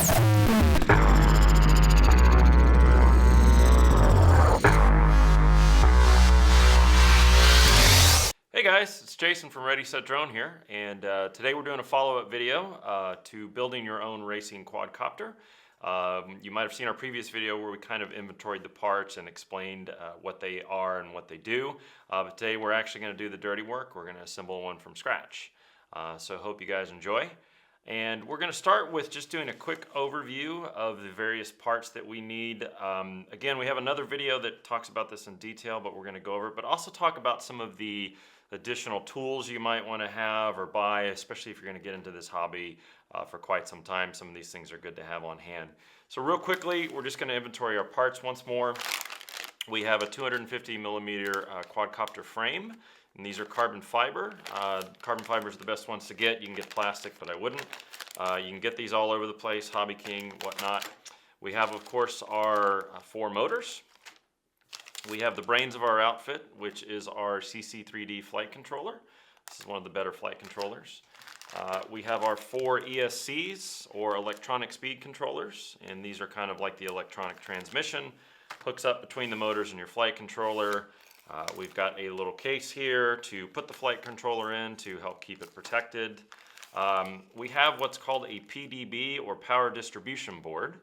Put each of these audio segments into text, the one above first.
Hey guys, it's Jason from Ready Set Drone here, and today we're doing a follow-up video to building your own racing quadcopter. You might have seen our previous video where we kind of inventoried the parts and explained what they are and what they do. But today we're actually going to do the dirty work. We're going to assemble one from scratch. So I hope you guys enjoy. And we're going to start with just doing a quick overview of the various parts that we need. Again, we have another video that talks about this in detail, but we're going to go over it, but also talk about some of the additional tools you might want to have or buy, especially if you're going to get into this hobby for quite some time. Some of these things are good to have on hand. So real quickly, we're just going to inventory our parts once more. We have a 250 millimeter quadcopter frame, and these are carbon fiber. Carbon fiber is the best ones to get. You can get plastic, but I wouldn't. You can get these all over the place, Hobby King, whatnot. We have, of course, our 4 motors. We have the brains of our outfit, which is our CC3D flight controller. This is one of the better flight controllers. We have our 4 ESCs, or electronic speed controllers, and these are kind of like the electronic transmission. Hooks up between the motors and your flight controller. We've got a little case here to put the flight controller in to help keep it protected. We have what's called a PDB, or power distribution board.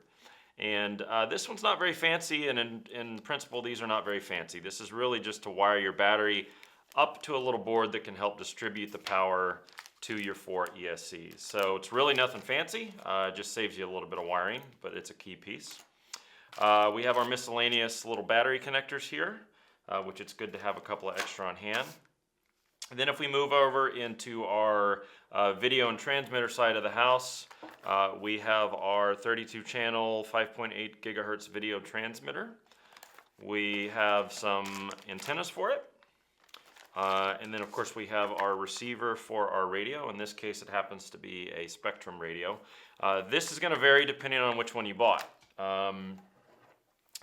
And this one's not very fancy, and in principle these are not very fancy. This is really just to wire your battery up to a little board that can help distribute the power to your 4 ESCs. So it's really nothing fancy, just saves you a little bit of wiring, but it's a key piece. We have our miscellaneous little battery connectors here, which it's good to have a couple of extra on hand. And then if we move over into our video and transmitter side of the house, we have our 32 channel 5.8 gigahertz video transmitter. We have some antennas for it. And then of course we have our receiver for our radio. In this case it happens to be a Spectrum radio. This is going to vary depending on which one you bought.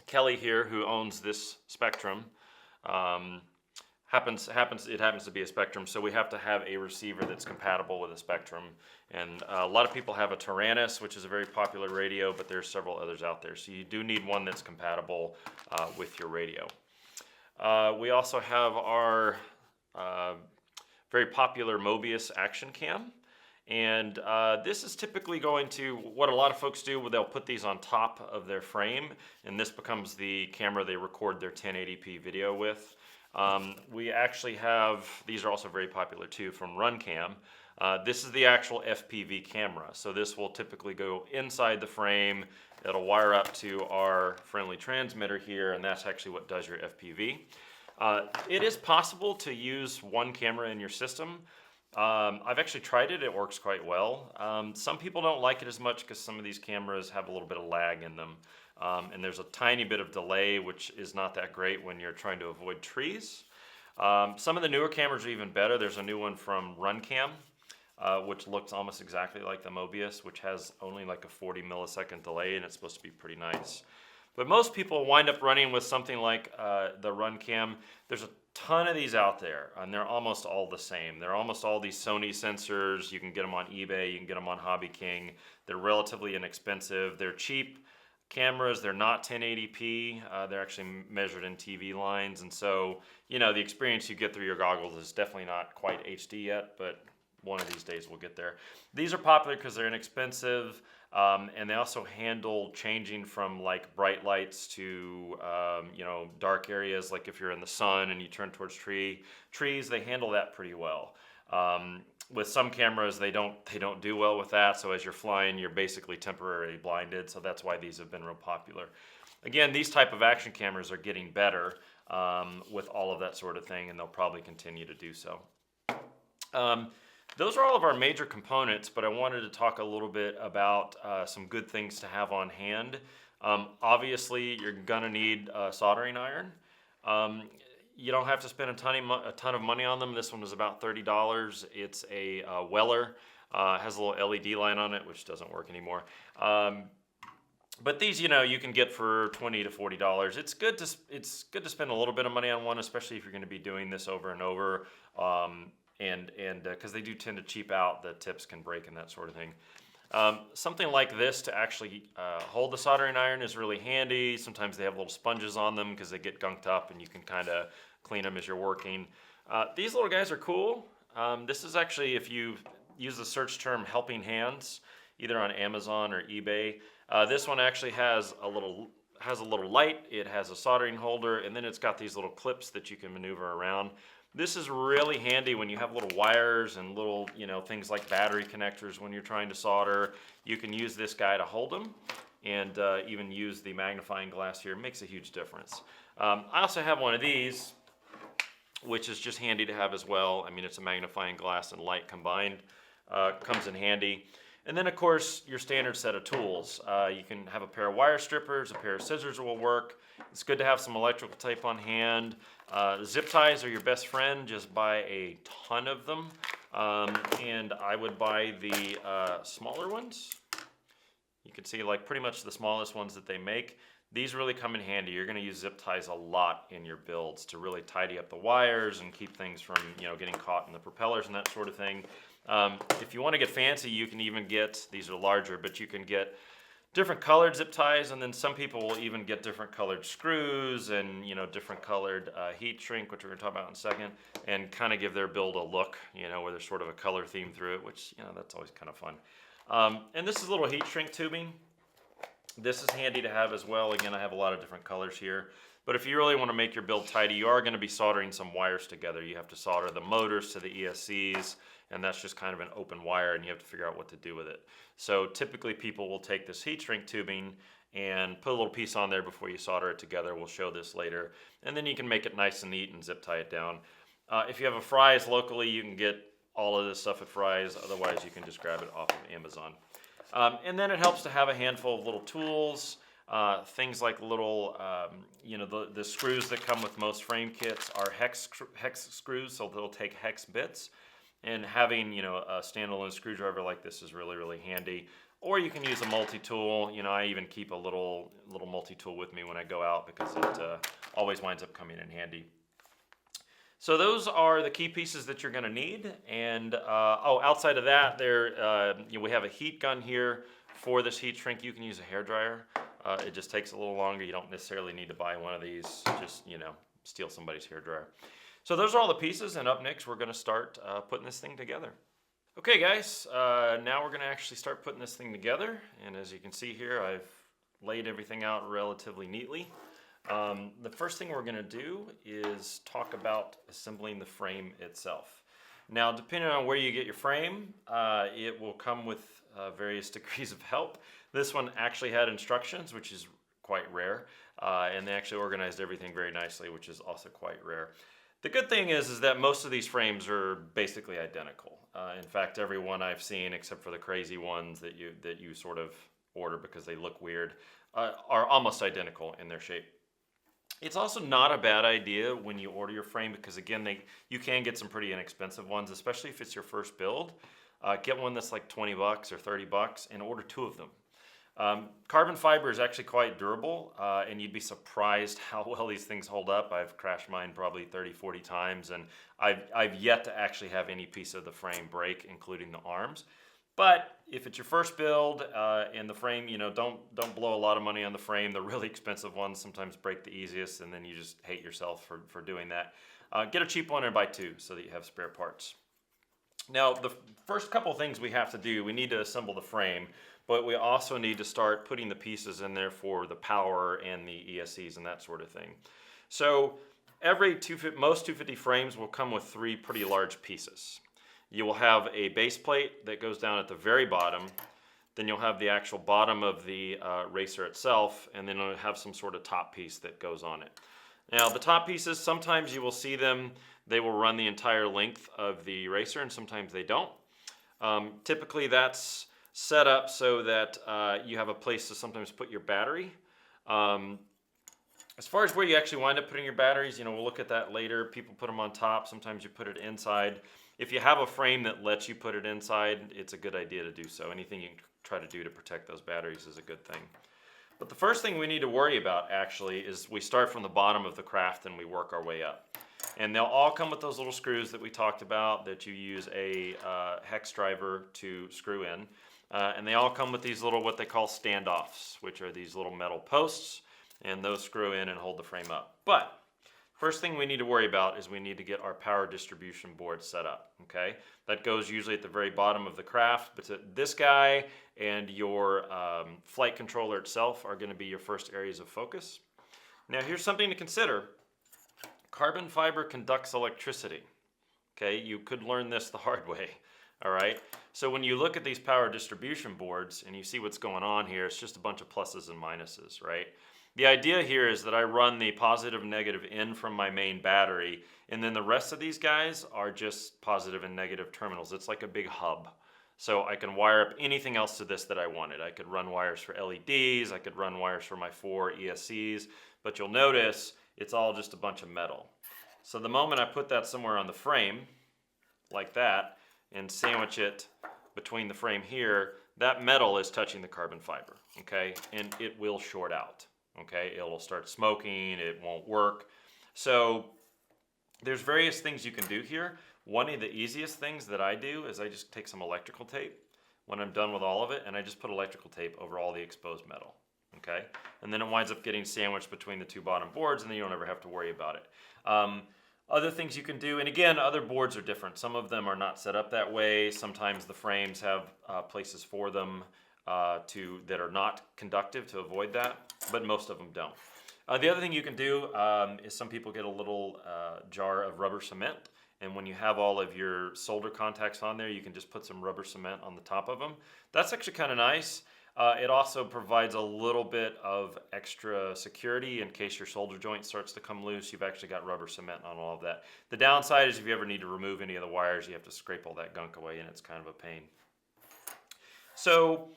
Kelly here, who owns this Spectrum, it happens to be a Spectrum, so we have to have a receiver that's compatible with a Spectrum. And a lot of people have a Taranis, which is a very popular radio, but there's several others out there. So you do need one that's compatible with your radio. We also have our very popular Mobius action cam. And this is typically going to, what a lot of folks do, they'll put these on top of their frame, and this becomes the camera they record their 1080p video with. We actually have, these are also very popular too, from RunCam. This is the actual FPV camera. So this will typically go inside the frame. It'll wire up to our friendly transmitter here, and that's actually what does your FPV. It is possible to use one camera in your system. I've actually tried it. It works quite well. Some people don't like it as much because some of these cameras have a little bit of lag in them. And there's a tiny bit of delay, which is not that great when you're trying to avoid trees. Some of the newer cameras are even better. There's a new one from RunCam, which looks almost exactly like the Mobius, which has only like a 40 millisecond delay, and it's supposed to be pretty nice. But most people wind up running with something like the RunCam. There's a ton of these out there, and they're almost all the same. They're almost all these Sony sensors. You can get them on eBay. You can get them on Hobby King. They're relatively inexpensive. They're cheap cameras. They're not 1080p. They're actually measured in TV lines, and so the experience you get through your goggles is definitely not quite HD yet, but one of these days we'll get there. These are popular because they're inexpensive, and they also handle changing from like bright lights to dark areas. Like if you're in the sun and you turn towards trees, they handle that pretty well. With some cameras, they don't do well with that. So as you're flying, you're basically temporarily blinded. So that's why these have been real popular. Again, these type of action cameras are getting better with all of that sort of thing, and they'll probably continue to do so. Those are all of our major components, but I wanted to talk a little bit about some good things to have on hand. Obviously, you're gonna need a soldering iron. You don't have to spend a ton of money on them. This one was about $30. It's a Weller. Has a little LED light on it, which doesn't work anymore. But these, you can get for $20 to $40. It's good to spend a little bit of money on one, especially if you're going to be doing this over and over. And because they do tend to cheap out, the tips can break and that sort of thing. Something like this to actually hold the soldering iron is really handy. Sometimes they have little sponges on them because they get gunked up and you can kind of clean them as you're working. These little guys are cool. This is actually, if you use the search term helping hands, either on Amazon or eBay, this one actually has a little light, it has a soldering holder, and then it's got these little clips that you can maneuver around. This is really handy when you have little wires and little, things like battery connectors when you're trying to solder. You can use this guy to hold them, and even use the magnifying glass here. It makes a huge difference. I also have one of these, which is just handy to have as well. I mean, it's a magnifying glass and light combined. Comes in handy. And then, of course, your standard set of tools. You can have a pair of wire strippers, a pair of scissors will work. It's good to have some electrical tape on hand. Zip ties are your best friend. Just buy a ton of them. And I would buy the smaller ones. You can see like pretty much the smallest ones that they make. These really come in handy. You're going to use zip ties a lot in your builds to really tidy up the wires and keep things from getting caught in the propellers and that sort of thing. If you want to get fancy, you can even get, these are larger, but you can get different colored zip ties, and then some people will even get different colored screws and different colored heat shrink, which we're going to talk about in a second, and kind of give their build a look, where there's sort of a color theme through it, which that's always kind of fun. And this is a little heat shrink tubing. This is handy to have as well. Again, I have a lot of different colors here. But if you really want to make your build tidy, you are going to be soldering some wires together. You have to solder the motors to the ESCs, and that's just kind of an open wire, and you have to figure out what to do with it. So typically people will take this heat shrink tubing and put a little piece on there before you solder it together. We'll show this later. And then you can make it nice and neat and zip tie it down. If you have a Fry's locally, you can get all of this stuff at Fry's. Otherwise, you can just grab it off of Amazon. And then it helps to have a handful of little tools. Things like little, the screws that come with most frame kits are hex screws, so they'll take hex bits. And having, a standalone screwdriver like this is really, really handy. Or you can use a multi-tool. I even keep a little multi-tool with me when I go out because it always winds up coming in handy. So those are the key pieces that you're going to need. And outside of that, we have a heat gun here. For this heat shrink, you can use a hairdryer. It just takes a little longer. You don't necessarily need to buy one of these. Just steal somebody's hairdryer. So those are all the pieces, and up next we're going to start putting this thing together. Okay guys, now we're going to actually start putting this thing together, and as you can see here, I've laid everything out relatively neatly. The first thing we're going to do is talk about assembling the frame itself. Now, depending on where you get your frame, it will come with various degrees of help. This one actually had instructions, which is quite rare, and they actually organized everything very nicely, which is also quite rare. The good thing is that most of these frames are basically identical. In fact, every one I've seen, except for the crazy ones that you sort of order because they look weird, are almost identical in their shape. It's also not a bad idea when you order your frame because, again, you can get some pretty inexpensive ones, especially if it's your first build. Get one that's like 20 bucks or 30 bucks and order 2 of them. Carbon fiber is actually quite durable, and you'd be surprised how well these things hold up. I've crashed mine probably 30, 40 times, and I've yet to actually have any piece of the frame break, including the arms. But if it's your first build and the frame, don't blow a lot of money on the frame. The really expensive ones sometimes break the easiest, and then you just hate yourself for doing that. Get a cheap one and buy 2 so that you have spare parts. Now, the first couple of things we have to do, we need to assemble the frame, but we also need to start putting the pieces in there for the power and the ESCs and that sort of thing. So most 250 frames will come with 3 pretty large pieces. You will have a base plate that goes down at the very bottom, then you'll have the actual bottom of the racer itself, and then you'll have some sort of top piece that goes on it. Now, the top pieces, sometimes you will see them, they will run the entire length of the racer, and sometimes they don't. Typically that's set up so that you have a place to sometimes put your battery. As far as where you actually wind up putting your batteries, we'll look at that later. People put them on top, sometimes you put it inside. If you have a frame that lets you put it inside, it's a good idea to do so. Anything you can try to do to protect those batteries is a good thing. But the first thing we need to worry about actually is we start from the bottom of the craft and we work our way up. And they'll all come with those little screws that we talked about that you use a hex driver to screw in. And they all come with these little, what they call standoffs, which are these little metal posts, and those screw in and hold the frame up. But first thing we need to worry about is we need to get our power distribution board set up, okay? That goes usually at the very bottom of the craft, but this guy and your flight controller itself are gonna be your first areas of focus. Now here's something to consider. Carbon fiber conducts electricity, okay? You could learn this the hard way, all right? So when you look at these power distribution boards and you see what's going on here, it's just a bunch of pluses and minuses, right? The idea here is that I run the positive and negative in from my main battery, and then the rest of these guys are just positive and negative terminals. It's like a big hub. So I can wire up anything else to this that I wanted. I could run wires for LEDs, I could run wires for my 4 ESCs, but you'll notice it's all just a bunch of metal. So the moment I put that somewhere on the frame, like that, and sandwich it between the frame here, that metal is touching the carbon fiber, okay? And it will short out. Okay, it'll start smoking, it won't work. So there's various things you can do here. One of the easiest things that I do is I just take some electrical tape when I'm done with all of it, and I just put electrical tape over all the exposed metal, okay? And then it winds up getting sandwiched between the two bottom boards, and then you don't ever have to worry about it. Other things you can do, and again, other boards are different. Some of them are not set up that way. Sometimes the frames have places for them that are not conductive to avoid that, but most of them don't. The other thing you can do is some people get a little jar of rubber cement, and when you have all of your solder contacts on there, you can just put some rubber cement on the top of them. That's actually kind of nice. It also provides a little bit of extra security in case your solder joint starts to come loose. You've actually got rubber cement on all of that. The downside is if you ever need to remove any of the wires, you have to scrape all that gunk away, and it's kind of a pain. So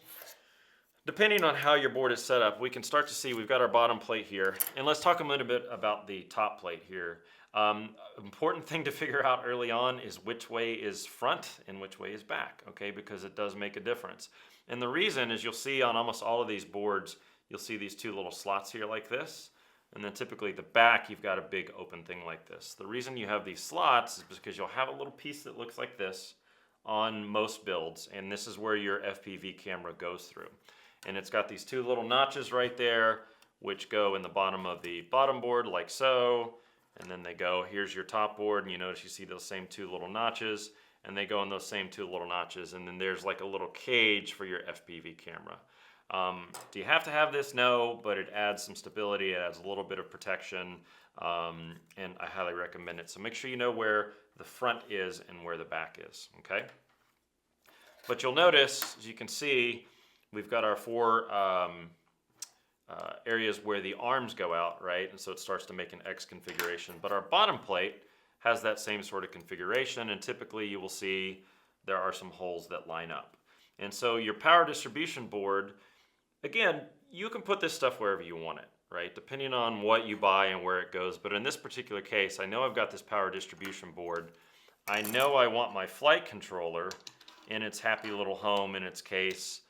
depending on how your board is set up, we can start to see we've got our bottom plate here. And let's talk a little bit about the top plate here. Important thing to figure out early on is which way is front and which way is back, okay? Because it does make a difference. And the reason is you'll see on almost all of these boards, you'll see these two little slots here like this. And then typically the back, you've got a big open thing like this. The reason you have these slots is because you'll have a little piece that looks like this on most builds. And this is where your FPV camera goes through. And it's got these two little notches right there, which go in the bottom of the bottom board like so. And then they go, here's your top board, and you notice you see those same two little notches, and they go in those same two little notches. And then there's like a little cage for your FPV camera. Do you have to have this? No, but it adds some stability, it adds a little bit of protection, and I highly recommend it. So make sure you know where the front is and where the back is, okay? But you'll notice, as you can see, we've got our 4 areas where the arms go out, right? And so it starts to make an X configuration. But our bottom plate has that same sort of configuration, and typically you will see there are some holes that line up. And so your power distribution board, again, you can put this stuff wherever you want it, right? Depending on what you buy and where it goes. But in this particular case, I know I've got this power distribution board. I know I want my flight controller in its happy little home in its case,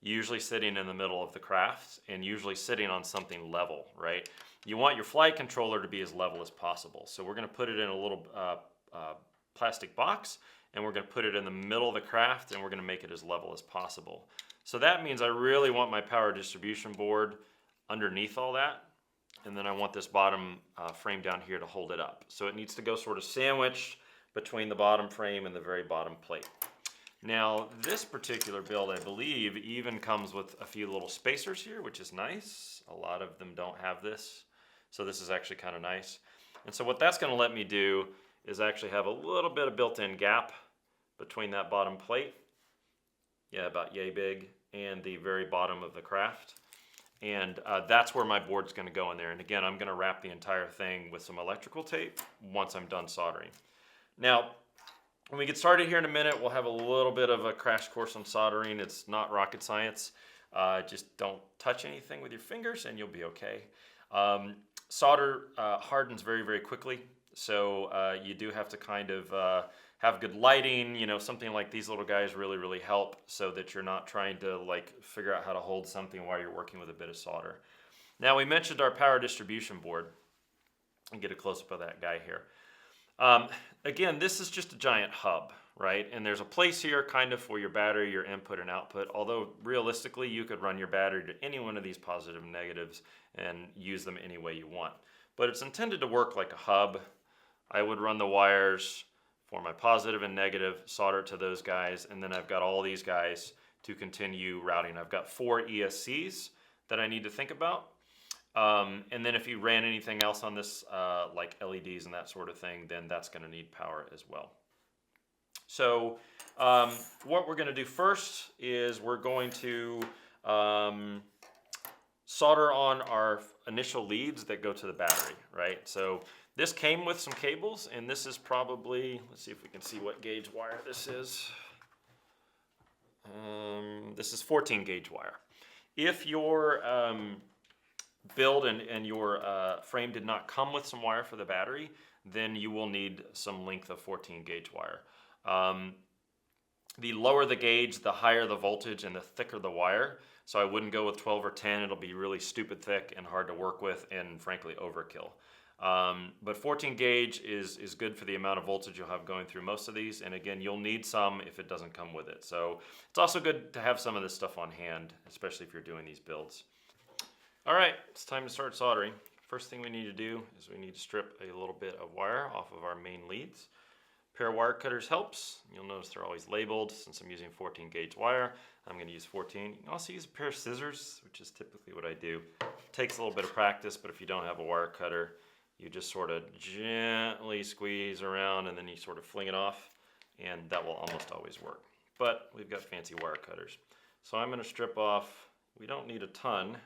usually sitting in the middle of the craft and usually sitting on something level, right? You want your flight controller to be as level as possible. So we're gonna put it in a little plastic box, and we're gonna put it in the middle of the craft, and we're gonna make it as level as possible. So that means I really want my power distribution board underneath all that, and then I want this bottom frame down here to hold it up. So it needs to go sort of sandwiched between the bottom frame and the very bottom plate. Now, this particular build, I believe, even comes with a few little spacers here, which is nice. A lot of them don't have this, so this is actually kind of nice. And so what that's going to let me do is actually have a little bit of built-in gap between that bottom plate, yeah, about yay big, and the very bottom of the craft. And that's where my board's going to go in there. And again, I'm going to wrap the entire thing with some electrical tape once I'm done soldering. Now, when we get started here in a minute, we'll have a little bit of a crash course on soldering. It's not rocket science. Just don't touch anything with your fingers and you'll be okay. Solder hardens very, very quickly. So you do have to kind of have good lighting. You know, something like these little guys really, really help so that you're not trying to like figure out how to hold something while you're working with a bit of solder. Now we mentioned our power distribution board. I'll get a close-up of that guy here. Again, this is just a giant hub, right? And there's a place here kind of for your battery, your input and output, although realistically you could run your battery to any one of these positive and negatives and use them any way you want. But it's intended to work like a hub. I would run the wires for my positive and negative, solder it to those guys, and then I've got all these guys to continue routing. I've got 4 ESCs that I need to think about. And then if you ran anything else on this, like LEDs and that sort of thing, then that's going to need power as well. So what we're going to do first is we're going to solder on our initial leads that go to the battery, right? So this came with some cables, and this is probably, let's see if we can see what gauge wire this is. This is 14 gauge wire. If your build and your frame did not come with some wire for the battery, then you will need some length of 14 gauge wire. The lower the gauge, the higher the voltage and the thicker the wire. So I wouldn't go with 12 or 10. It'll be really stupid thick and hard to work with and frankly overkill. But 14 gauge is good for the amount of voltage you'll have going through most of these. And again, you'll need some if it doesn't come with it. So it's also good to have some of this stuff on hand, especially if you're doing these builds. All right, it's time to start soldering. First thing we need to do is we need to strip a little bit of wire off of our main leads. A pair of wire cutters helps. You'll notice they're always labeled. Since I'm using 14 gauge wire, I'm going to use 14. You can also use a pair of scissors, which is typically what I do. It takes a little bit of practice, but if you don't have a wire cutter, you just sort of gently squeeze around and then you sort of fling it off, and that will almost always work. But we've got fancy wire cutters. So I'm going to strip off, we don't need a ton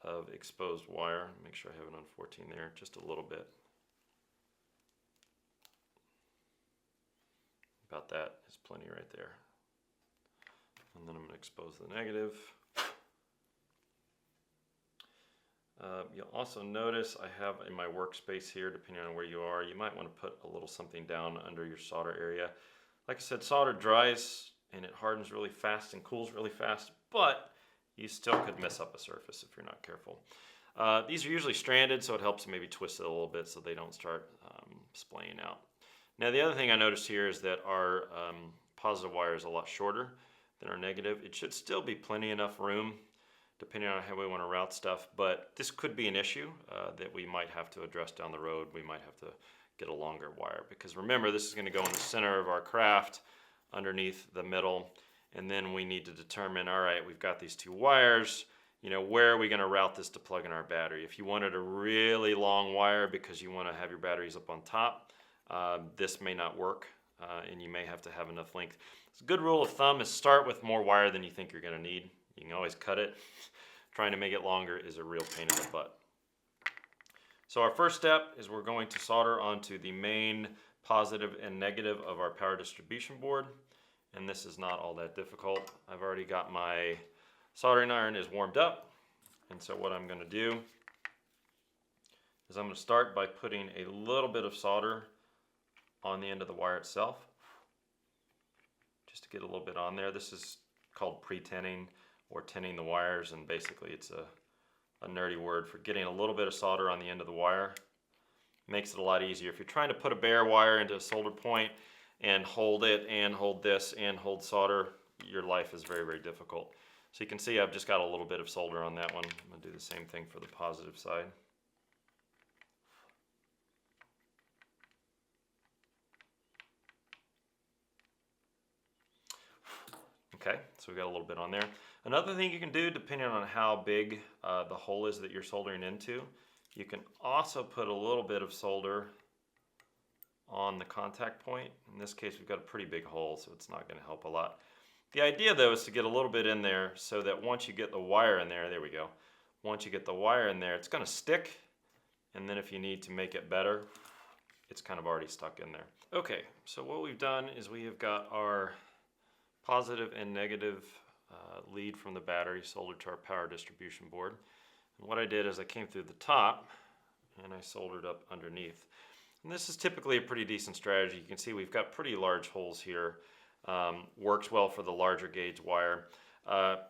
of exposed wire. Make sure I have it on 14 there, just a little bit. About that is plenty right there. And then I'm going to expose the negative. You'll also notice I have in my workspace here, depending on where you are, you might want to put a little something down under your solder area. Like I said, solder dries and it hardens really fast and cools really fast, but you still could mess up a surface if you're not careful. These are usually stranded, so it helps maybe twist it a little bit so they don't start splaying out. Now the other thing I noticed here is that our positive wire is a lot shorter than our negative. It should still be plenty enough room depending on how we want to route stuff, but this could be an issue that we might have to address down the road. We might have to get a longer wire, because remember, this is going to go in the center of our craft underneath the middle, and then we need to determine, all right, we've got these 2 wires, you know, where are we going to route this to plug in our battery? If you wanted a really long wire because you want to have your batteries up on top, this may not work, and you may have to have enough length. So a good rule of thumb is start with more wire than you think you're going to need. You can always cut it. Trying to make it longer is a real pain in the butt. So our first step is we're going to solder onto the main positive and negative of our power distribution board. And this is not all that difficult. I've already got my soldering iron is warmed up. And so what I'm going to do is I'm going to start by putting a little bit of solder on the end of the wire itself, just to get a little bit on there. This is called pre-tinning or tinning the wires, and basically it's a nerdy word for getting a little bit of solder on the end of the wire. Makes it a lot easier. If you're trying to put a bare wire into a solder point and hold it and hold this and hold solder, your life is very, very difficult. So you can see I've just got a little bit of solder on that one. I'm going to do the same thing for the positive side. Okay, so we got a little bit on there. Another thing you can do, depending on how big the hole is that you're soldering into, you can also put a little bit of solder on the contact point. In this case, we've got a pretty big hole, so it's not going to help a lot. The idea, though, is to get a little bit in there so that once you get the wire in there, there we go. Once you get the wire in there, it's going to stick, and then if you need to make it better, it's kind of already stuck in there. Okay, so what we've done is we have got our positive and negative lead from the battery soldered to our power distribution board. And what I did is I came through the top and I soldered up underneath. And this is typically a pretty decent strategy. You can see we've got pretty large holes here. Works well for the larger gauge wire.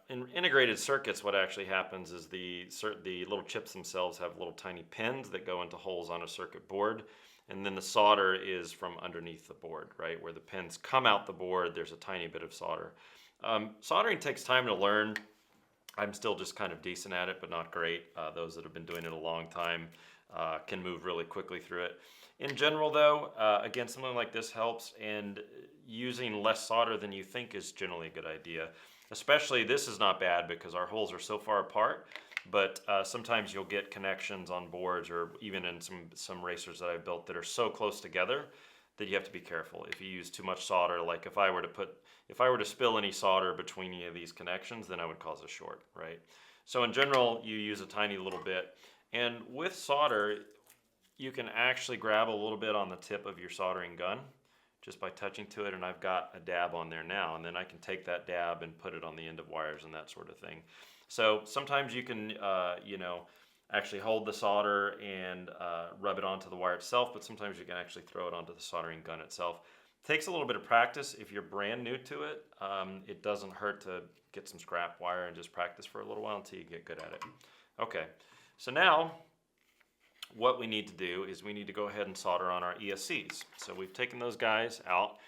In integrated circuits, what actually happens is the little chips themselves have little tiny pins that go into holes on a circuit board. and then the solder is from underneath the board, right? Where the pins come out the board, there's a tiny bit of solder. Soldering takes time to learn. I'm still just kind of decent at it, but not great. Those that have been doing it a long time can move really quickly through it. In general though, again, something like this helps, and using less solder than you think is generally a good idea. Especially this is not bad because our holes are so far apart, but sometimes you'll get connections on boards, or even in some racers that I've built, that are so close together that you have to be careful. If you use too much solder, like if I were to spill any solder between any of these connections, then I would cause a short, right? So in general, you use a tiny little bit. And with solder, you can actually grab a little bit on the tip of your soldering gun just by touching to it, and I've got a dab on there now, and then I can take that dab and put it on the end of wires and that sort of thing. So sometimes you can, actually hold the solder and rub it onto the wire itself, but sometimes you can actually throw it onto the soldering gun itself. It takes a little bit of practice. If you're brand new to it, it doesn't hurt to get some scrap wire and just practice for a little while until you get good at it. Okay, so now what we need to do is we need to go ahead and solder on our ESCs. So we've taken those guys out,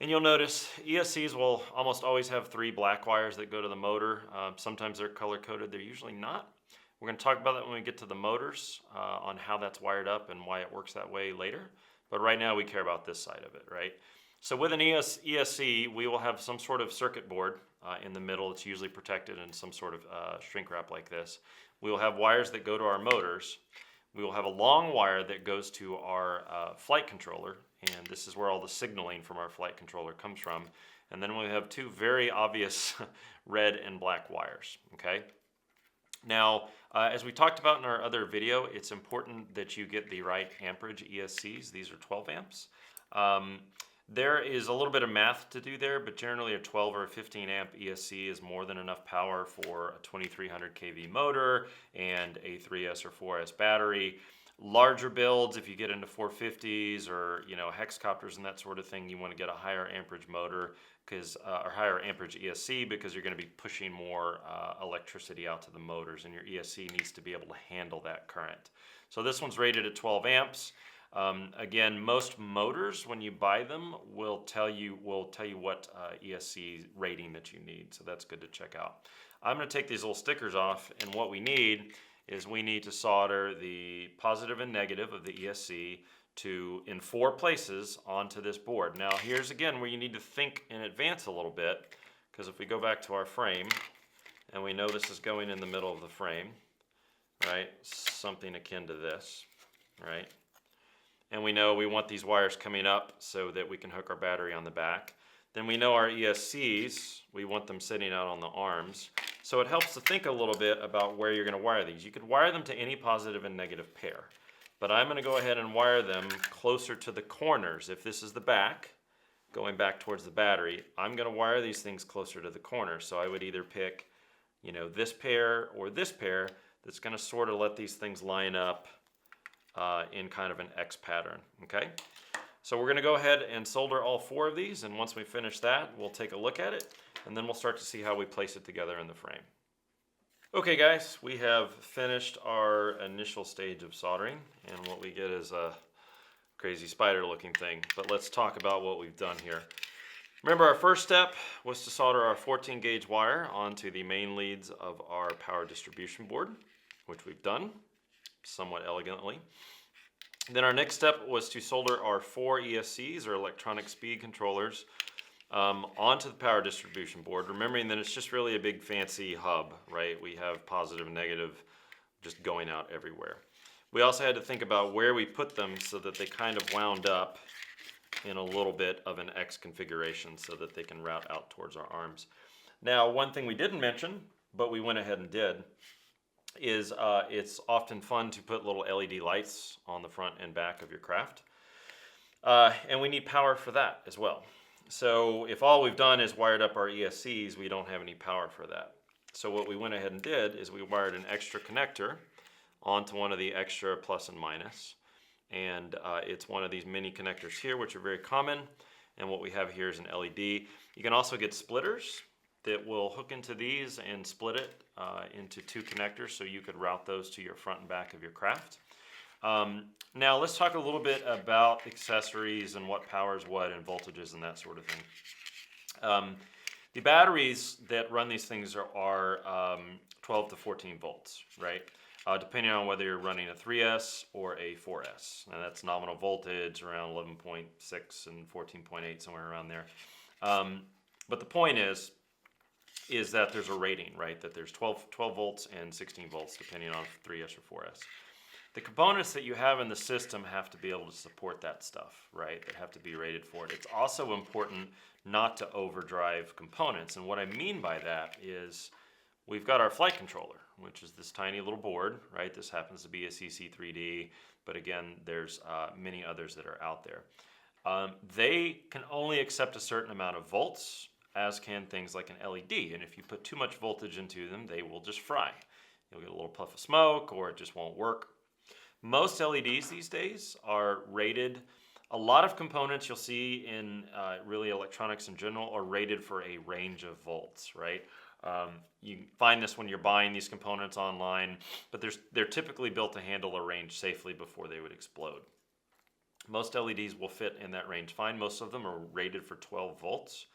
and you'll notice ESCs will almost always have 3 black wires that go to the motor. Sometimes they're color coded, they're usually not. We're going to talk about that when we get to the motors, on how that's wired up and why it works that way later. But right now we care about this side of it, right? So with an ESC, we will have some sort of circuit board in the middle. It's usually protected in some sort of shrink wrap like this. We will have wires that go to our motors. We will have a long wire that goes to our flight controller, and this is where all the signaling from our flight controller comes from. And then we have 2 very obvious red and black wires, okay? Now, as we talked about in our other video, it's important that you get the right amperage ESCs. These are 12 amps. There is a little bit of math to do there, but generally a 12 or a 15 amp ESC is more than enough power for a 2300 kV motor and a 3S or 4S battery. Larger builds, if you get into 450s or hexcopters and that sort of thing, you want to get a higher amperage motor or higher amperage ESC, because you're going to be pushing more electricity out to the motors, and your ESC needs to be able to handle that current. So this one's rated at 12 amps. Again, most motors, when you buy them, will tell you what ESC rating that you need, so that's good to check out. I'm going to take these little stickers off, and what we need is we need to solder the positive and negative of the ESC in 4 places onto this board. Now here's again where you need to think in advance a little bit, because if we go back to our frame, and we know this is going in the middle of the frame, right? Something akin to this, right? And we know we want these wires coming up so that we can hook our battery on the back. Then we know our ESCs, we want them sitting out on the arms. So it helps to think a little bit about where you're going to wire these. You could wire them to any positive and negative pair, but I'm going to go ahead and wire them closer to the corners. If this is the back, going back towards the battery, I'm going to wire these things closer to the corners. So I would either pick, this pair or this pair that's going to sort of let these things line up in kind of an X pattern, okay? So we're going to go ahead and solder all 4 of these, and once we finish that, we'll take a look at it, and then we'll start to see how we place it together in the frame. Okay guys, we have finished our initial stage of soldering, and what we get is a crazy spider looking thing. But let's talk about what we've done here. Remember, our first step was to solder our 14 gauge wire onto the main leads of our power distribution board, which we've done somewhat elegantly. Then our next step was to solder our 4 ESCs, or electronic speed controllers, onto the power distribution board, remembering that it's just really a big fancy hub, right? We have positive and negative just going out everywhere. We also had to think about where we put them so that they kind of wound up in a little bit of an X configuration so that they can route out towards our arms. Now, one thing we didn't mention, but we went ahead and did, is it's often fun to put little LED lights on the front and back of your craft. And we need power for that as well. So if all we've done is wired up our ESCs, we don't have any power for that. So what we went ahead and did is we wired an extra connector onto one of the extra plus and minus. And it's one of these mini connectors here, which are very common. And what we have here is an LED. You can also get splitters that will hook into these and split it into 2 connectors, so you could route those to your front and back of your craft. Now let's talk a little bit about accessories and what powers what and voltages and that sort of thing. The batteries that run these things are 12 to 14 volts, right? Depending on whether you're running a 3S or a 4S. And that's nominal voltage around 11.6 and 14.8, somewhere around there. But the point is that there's a rating, right? That there's 12 volts and 16 volts, depending on 3S or 4S. The components that you have in the system have to be able to support that stuff, right? They have to be rated for it. It's also important not to overdrive components. And what I mean by that is we've got our flight controller, which is this tiny little board, right? This happens to be a CC3D, but again, there's many others that are out there. They can only accept a certain amount of volts, as can things like an LED. And if you put too much voltage into them, they will just fry. You'll get a little puff of smoke, or it just won't work. Most LEDs these days are rated. A lot of components you'll see in really electronics in general are rated for a range of volts, right? You find this when you're buying these components online, but they're typically built to handle a range safely before they would explode. Most LEDs will fit in that range fine. Most of them are rated for 12 volts.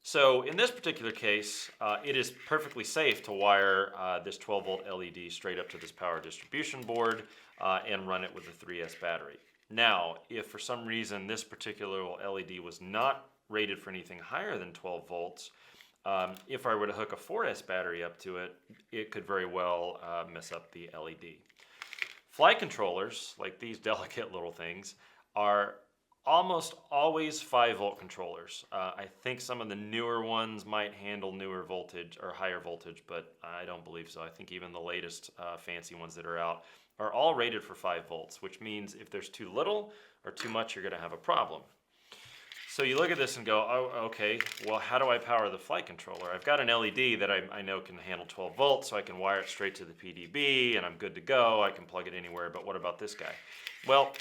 So in this particular case, it is perfectly safe to wire this 12 volt LED straight up to this power distribution board and run it with a 3S battery. Now, if for some reason this particular LED was not rated for anything higher than 12 volts, if I were to hook a 4S battery up to it, it could very well mess up the LED. Flight controllers, like these delicate little things, are almost always 5 volt controllers. I think some of the newer ones might handle newer voltage or higher voltage, but I don't believe so. I think even the latest fancy ones that are out are all rated for 5 volts, which means if there's too little or too much, you're going to have a problem. So you look at this and go, oh, okay, well, how do I power the flight controller? I've got an LED that I know can handle 12 volts, so I can wire it straight to the PDB, and I'm good to go. I can plug it anywhere, but what about this guy? Well,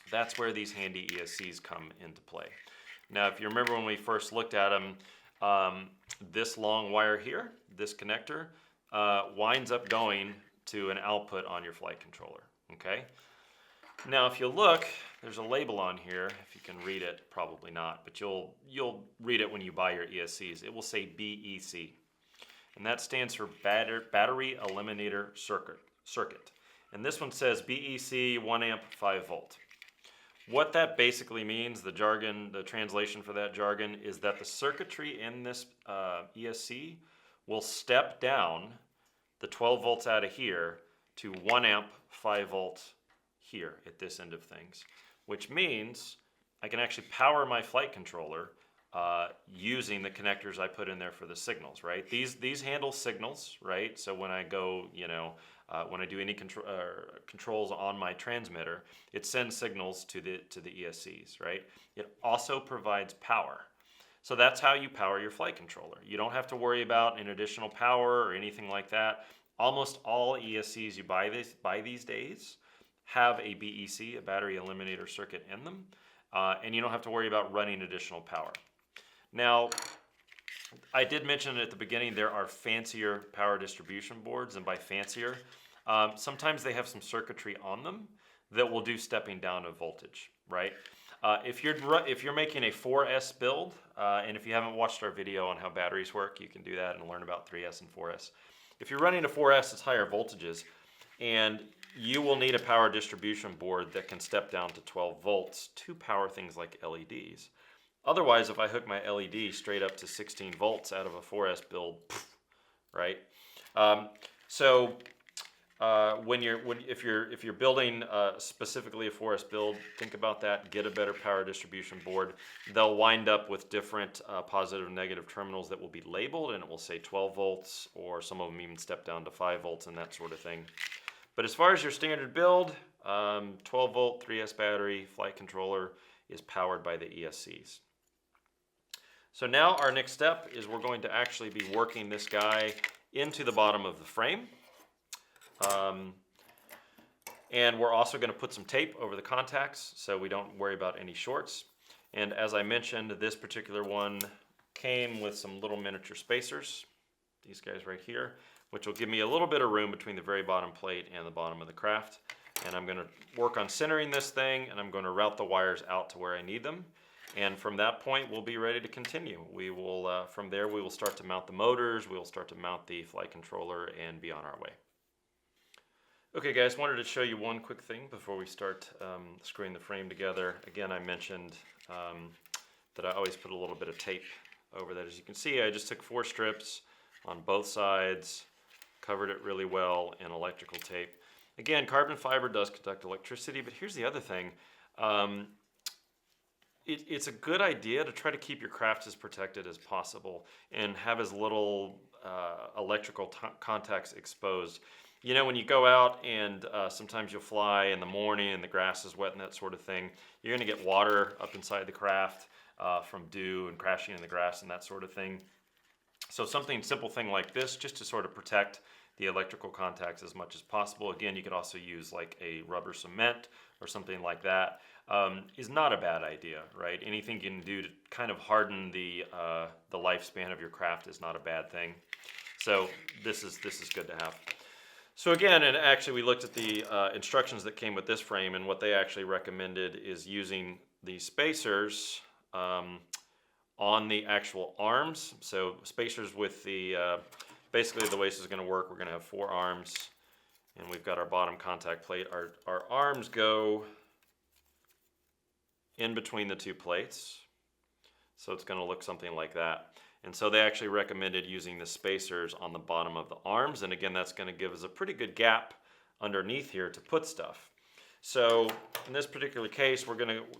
that's where these handy ESCs come into play. Now, if you remember when we first looked at them, this long wire here, this connector, winds up going to an output on your flight controller, okay? Now, if you look, there's a label on here. If you can read it, probably not, but you'll read it when you buy your ESCs. It will say BEC, and that stands for Battery Eliminator Circuit. And this one says BEC 1 amp 5 volt. What that basically means, the jargon, the translation for that jargon, is that the circuitry in this ESC will step down the 12 volts out of here to 1 amp 5 volts here at this end of things, which means I can actually power my flight controller using the connectors I put in there for the signals, right? These handle signals, right? So when I go, when I do any controls on my transmitter, it sends signals to the ESCs, right? It also provides power. So that's how you power your flight controller. You don't have to worry about an additional power or anything like that. Almost all ESCs you buy these days have a BEC, a battery eliminator circuit in them, and you don't have to worry about running additional power. Now, I did mention at the beginning there are fancier power distribution boards, and by fancier, sometimes they have some circuitry on them that will do stepping down of voltage, right? If you're making a 4S build, and if you haven't watched our video on how batteries work, you can do that and learn about 3S and 4S. If you're running a 4S, it's higher voltages, and you will need a power distribution board that can step down to 12 volts to power things like LEDs. Otherwise, if I hook my LED straight up to 16 volts out of a 4S build, right? If you're building specifically a 4S build, think about that. Get a better power distribution board. They'll wind up with different positive and negative terminals that will be labeled, and it will say 12 volts, or some of them even step down to 5 volts and that sort of thing. But as far as your standard build, 12 volt 3S battery flight controller is powered by the ESCs. So now our next step is we're going to actually be working this guy into the bottom of the frame. And we're also going to put some tape over the contacts so we don't worry about any shorts. And as I mentioned, this particular one came with some little miniature spacers. these guys right here, which will give me a little bit of room between the very bottom plate and the bottom of the craft. And I'm going to work on centering this thing, and I'm going to route the wires out to where I need them. And from that point, we'll be ready to continue. We will, from there, we will start to mount the motors, we will start to mount the flight controller, and be on our way. Okay guys, wanted to show you one quick thing before we start screwing the frame together. Again, I mentioned that I always put a little bit of tape over that. As you can see, I just took 4 strips on both sides, covered it really well in electrical tape. Again, carbon fiber does conduct electricity, but here's the other thing. It's a good idea to try to keep your craft as protected as possible and have as little electrical contacts exposed. You know, when you go out and sometimes you'll fly in the morning and the grass is wet and that sort of thing, you're going to get water up inside the craft from dew and crashing in the grass and that sort of thing. So simple thing like this, just to sort of protect the electrical contacts as much as possible. Again, you could also use like a rubber cement or something like that. Is not a bad idea, right? Anything you can do to kind of harden the lifespan of your craft is not a bad thing. So this is good to have. So again, and actually we looked at the instructions that came with this frame, and what they actually recommended is using the spacers on the actual arms. So spacers with the, basically the way this is going to work, we're going to have 4 arms, and we've got our bottom contact plate. Our arms go in between the 2 plates, so it's going to look something like that. And so they actually recommended using the spacers on the bottom of the arms, and again, that's going to give us a pretty good gap underneath here to put stuff. So in this particular case,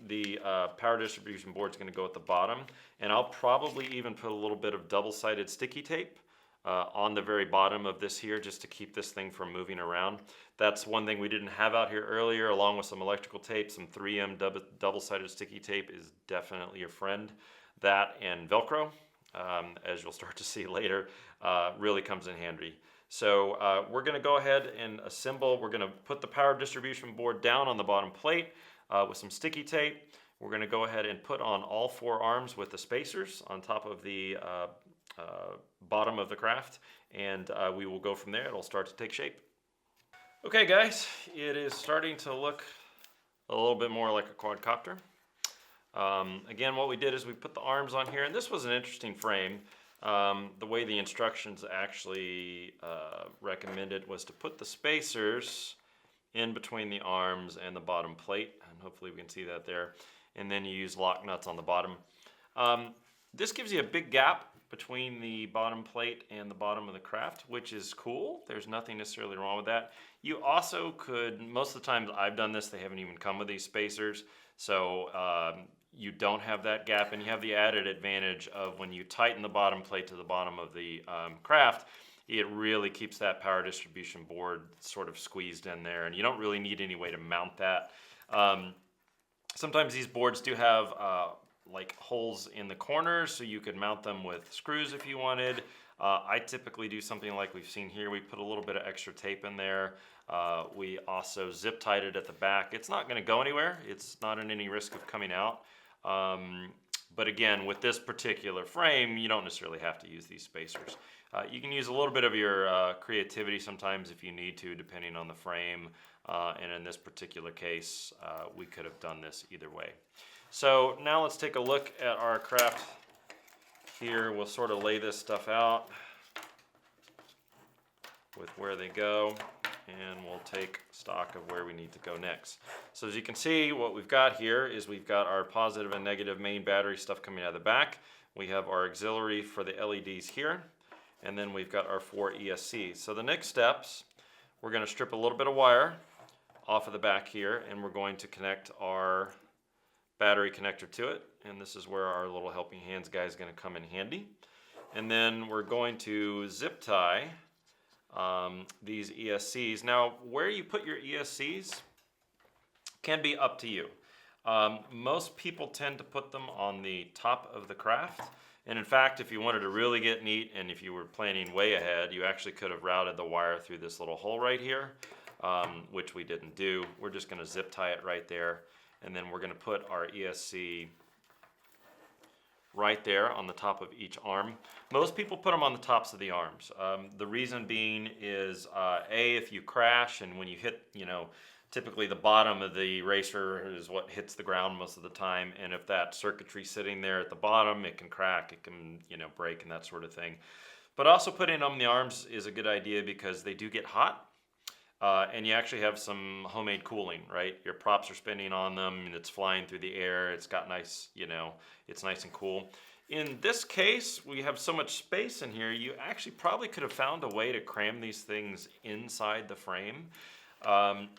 the power distribution board is going to go at the bottom, and I'll probably even put a little bit of double-sided sticky tape on the very bottom of this here, just to keep this thing from moving around. That's one thing we didn't have out here earlier, along with some electrical tape. Some 3M double-sided sticky tape is definitely your friend. That and Velcro, as you'll start to see later, really comes in handy. So we're going to go ahead and assemble. We're going to put the power distribution board down on the bottom plate with some sticky tape. We're going to go ahead and put on all 4 arms with the spacers on top of the bottom of the craft, and we will go from there. It'll start to take shape. Okay guys, it is starting to look a little bit more like a quadcopter. Again, what we did is we put the arms on here, and this was an interesting frame. The way the instructions actually recommended was to put the spacers in between the arms and the bottom plate, and hopefully we can see that there, and then you use lock nuts on the bottom. This gives you a big gap between the bottom plate and the bottom of the craft, which is cool. There's nothing necessarily wrong with that. You also could, most of the times I've done this, they haven't even come with these spacers, so you don't have that gap, and you have the added advantage of when you tighten the bottom plate to the bottom of the craft, it really keeps that power distribution board sort of squeezed in there, and you don't really need any way to mount that. Sometimes these boards do have like holes in the corners, so you could mount them with screws if you wanted. I typically do something like we've seen here. We put a little bit of extra tape in there. We also zip tied it at the back. It's not going to go anywhere. It's not in any risk of coming out. But again, with this particular frame, you don't necessarily have to use these spacers. You can use a little bit of your creativity sometimes if you need to, depending on the frame. And in this particular case, we could have done this either way. So now let's take a look at our craft here. We'll sort of lay this stuff out with where they go, and we'll take stock of where we need to go next. So as you can see, what we've got here is we've got our positive and negative main battery stuff coming out of the back. We have our auxiliary for the LEDs here, and then we've got our 4 ESCs. So the next steps, we're going to strip a little bit of wire off of the back here, and we're going to connect our battery connector to it, and this is where our little helping hands guy is going to come in handy. And then we're going to zip tie these ESCs. Now, where you put your ESCs can be up to you. Most people tend to put them on the top of the craft, and in fact, if you wanted to really get neat and if you were planning way ahead, you actually could have routed the wire through this little hole right here, which we didn't do. We're just going to zip tie it right there, and then we're going to put our ESC right there on the top of each arm. Most people put them on the tops of the arms. The reason being is, if you crash and when you hit, typically the bottom of the racer is what hits the ground most of the time, and if that circuitry sitting there at the bottom, it can crack, it can, break and that sort of thing. But also putting them on the arms is a good idea because they do get hot. And you actually have some homemade cooling, right? Your props are spinning on them and it's flying through the air. It's got nice, it's nice and cool. In this case, we have so much space in here, you actually probably could have found a way to cram these things inside the frame.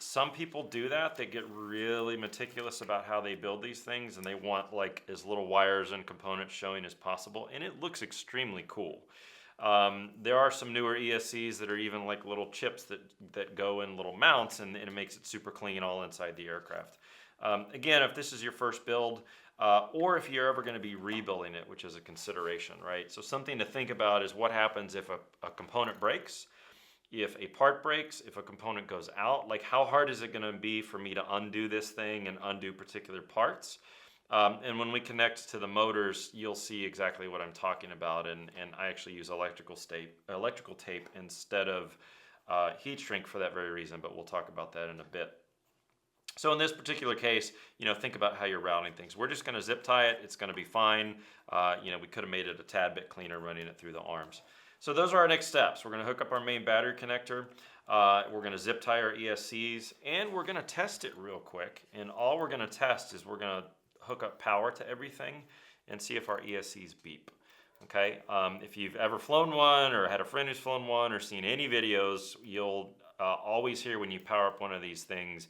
Some people do that. They get really meticulous about how they build these things and they want like as little wires and components showing as possible, and it looks extremely cool. There are some newer ESCs that are even like little chips that go in little mounts, and it makes it super clean all inside the aircraft. Again, if this is your first build, or if you're ever going to be rebuilding it, which is a consideration, right? So something to think about is what happens if a component breaks, if a part breaks, if a component goes out, like how hard is it going to be for me to undo this thing and undo particular parts? And when we connect to the motors, you'll see exactly what I'm talking about. And I actually use electrical tape instead of heat shrink for that very reason, but we'll talk about that in a bit. So in this particular case, think about how you're routing things. We're just going to zip tie it. It's going to be fine. We could have made it a tad bit cleaner running it through the arms. So those are our next steps. We're going to hook up our main battery connector. We're going to zip tie our ESCs, and we're going to test it real quick. And all we're going to test is we're going to hook up power to everything and see if our ESCs beep. Okay, if you've ever flown one or had a friend who's flown one or seen any videos, you'll always hear when you power up one of these things,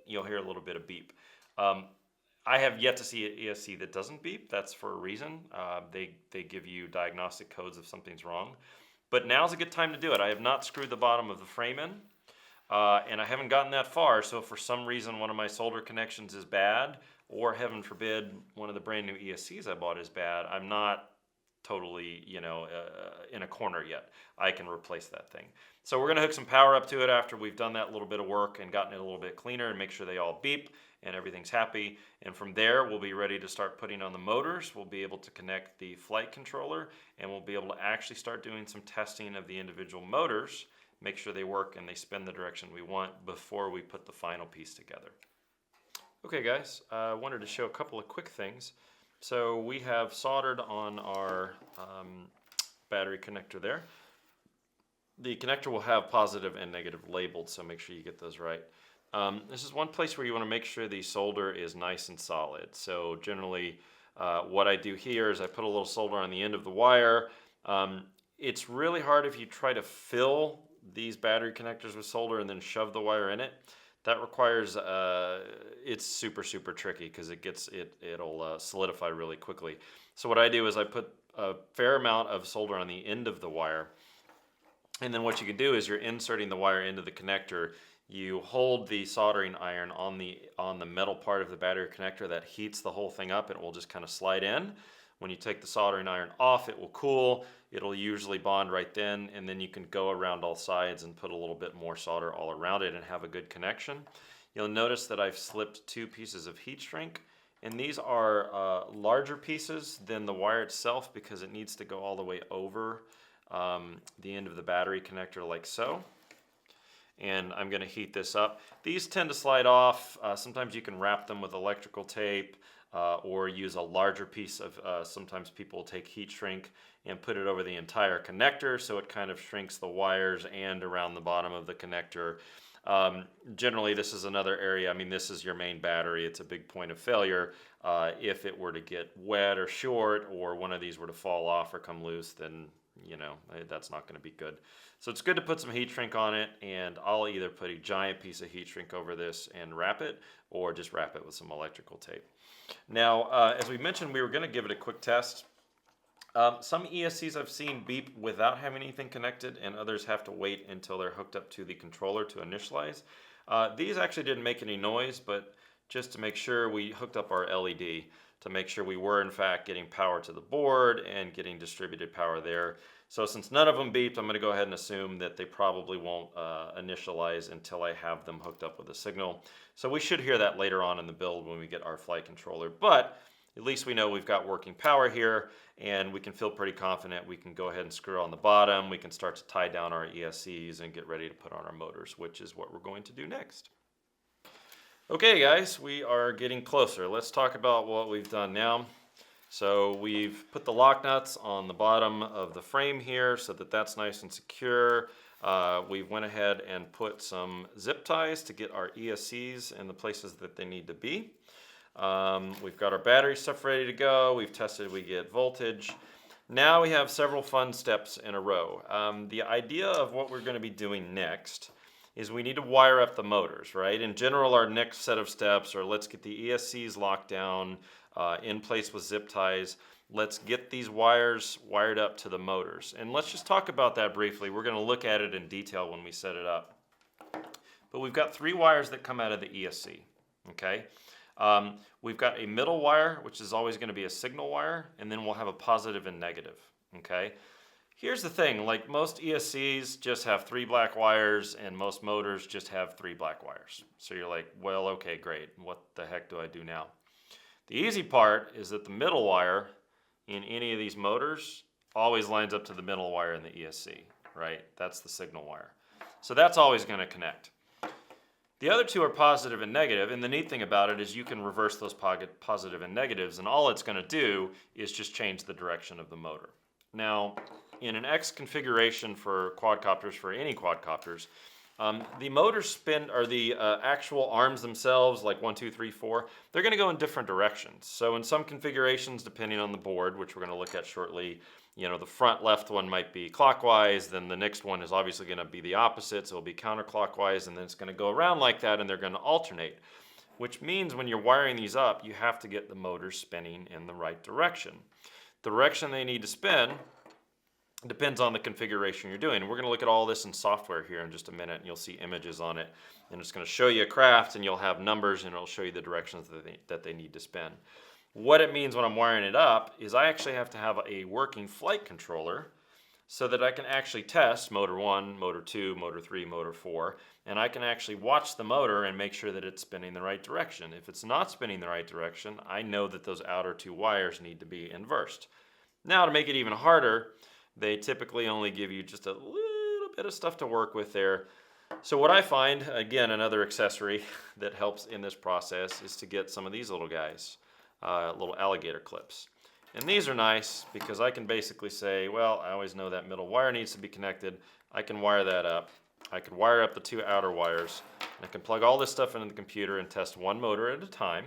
you'll hear a little bit of beep. I have yet to see an ESC that doesn't beep. That's for a reason. They give you diagnostic codes if something's wrong. But now's a good time to do it. I have not screwed the bottom of the frame in, and I haven't gotten that far. So if for some reason one of my solder connections is bad, or heaven forbid, one of the brand new ESCs I bought is bad, I'm not totally, in a corner yet. I can replace that thing. So we're gonna hook some power up to it after we've done that little bit of work and gotten it a little bit cleaner and make sure they all beep and everything's happy. And from there, we'll be ready to start putting on the motors. We'll be able to connect the flight controller, and we'll be able to actually start doing some testing of the individual motors, make sure they work and they spin the direction we want before we put the final piece together. Okay guys, I wanted to show a couple of quick things. So we have soldered on our battery connector there. The connector will have positive and negative labeled, so make sure you get those right. This is one place where you want to make sure the solder is nice and solid. So generally what I do here is I put a little solder on the end of the wire. It's really hard if you try to fill these battery connectors with solder and then shove the wire in it. That requires, it's super tricky because it'll solidify really quickly. So what I do is I put a fair amount of solder on the end of the wire, and then what you can do is you're inserting the wire into the connector. You hold the soldering iron on the metal part of the battery connector. That heats the whole thing up and it will just kind of slide in. When you take the soldering iron off, it will cool. It'll usually bond right then, and then you can go around all sides and put a little bit more solder all around it and have a good connection. You'll notice that I've slipped 2 pieces of heat shrink, and these are larger pieces than the wire itself because it needs to go all the way over the end of the battery connector like so. And I'm going to heat this up. These tend to slide off. Sometimes you can wrap them with electrical tape or use a larger piece of, sometimes people will take heat shrink and put it over the entire connector so it kind of shrinks the wires and around the bottom of the connector. Generally this is another area, I mean this is your main battery, it's a big point of failure. If it were to get wet or short or one of these were to fall off or come loose, then that's not going to be good. So it's good to put some heat shrink on it, and I'll either put a giant piece of heat shrink over this and wrap it, or just wrap it with some electrical tape. Now, as we mentioned, we were going to give it a quick test. Some ESCs I've seen beep without having anything connected, and others have to wait until they're hooked up to the controller to initialize. These actually didn't make any noise, but just to make sure, we hooked up our LED to make sure we were in fact getting power to the board and getting distributed power there. So since none of them beeped, I'm going to go ahead and assume that they probably won't initialize until I have them hooked up with a signal. So we should hear that later on in the build when we get our flight controller. But at least we know we've got working power here, and we can feel pretty confident we can go ahead and screw on the bottom. We can start to tie down our ESCs and get ready to put on our motors, which is what we're going to do next. Okay guys, we are getting closer. Let's talk about what we've done now. So we've put the lock nuts on the bottom of the frame here so that that's nice and secure. We went ahead and put some zip ties to get our ESCs in the places that they need to be. We've got our battery stuff ready to go. We've tested we get voltage. Now we have several fun steps in a row. The idea of what we're going to be doing next is we need to wire up the motors, right? In general, our next set of steps are let's get the ESCs locked down in place with zip ties. Let's get these wires wired up to the motors. And let's just talk about that briefly. We're going to look at it in detail when we set it up. But we've got 3 wires that come out of the ESC, okay? We've got a middle wire, which is always going to be a signal wire, and then we'll have a positive and negative, okay? Here's the thing, like most ESCs just have 3 black wires and most motors just have 3 black wires. So you're like, well, okay, great. What the heck do I do now? The easy part is that the middle wire in any of these motors always lines up to the middle wire in the ESC, right? That's the signal wire. So that's always going to connect. The other 2 are positive and negative, and the neat thing about it is you can reverse those positive and negatives, and all it's going to do is just change the direction of the motor. Now, in an X configuration for quadcopters, for any quadcopters, the motor spin, or the actual arms themselves, like 1, 2, 3, 4, they're going to go in different directions. So in some configurations, depending on the board, which we're going to look at shortly, you know, the front left one might be clockwise, then the next one is obviously going to be the opposite, so it'll be counterclockwise, and then it's going to go around like that, and they're going to alternate. Which means when you're wiring these up, you have to get the motors spinning in the right direction. The direction they need to spin depends on the configuration you're doing. We're going to look at all this in software here in just a minute, and you'll see images on it. And it's going to show you a craft, and you'll have numbers, and it'll show you the directions that they need to spin. What it means when I'm wiring it up is I actually have to have a working flight controller so that I can actually test motor 1, motor 2, motor 3, motor 4, and I can actually watch the motor and make sure that it's spinning the right direction. If it's not spinning the right direction, I know that those outer 2 wires need to be inversed. Now, to make it even harder, they typically only give you just a little bit of stuff to work with there. So what I find, again, another accessory that helps in this process is to get some of these little guys, little alligator clips. And these are nice because I can basically say, well, I always know that middle wire needs to be connected. I can wire that up. I can wire up the 2 outer wires. And I can plug all this stuff into the computer and test one motor at a time.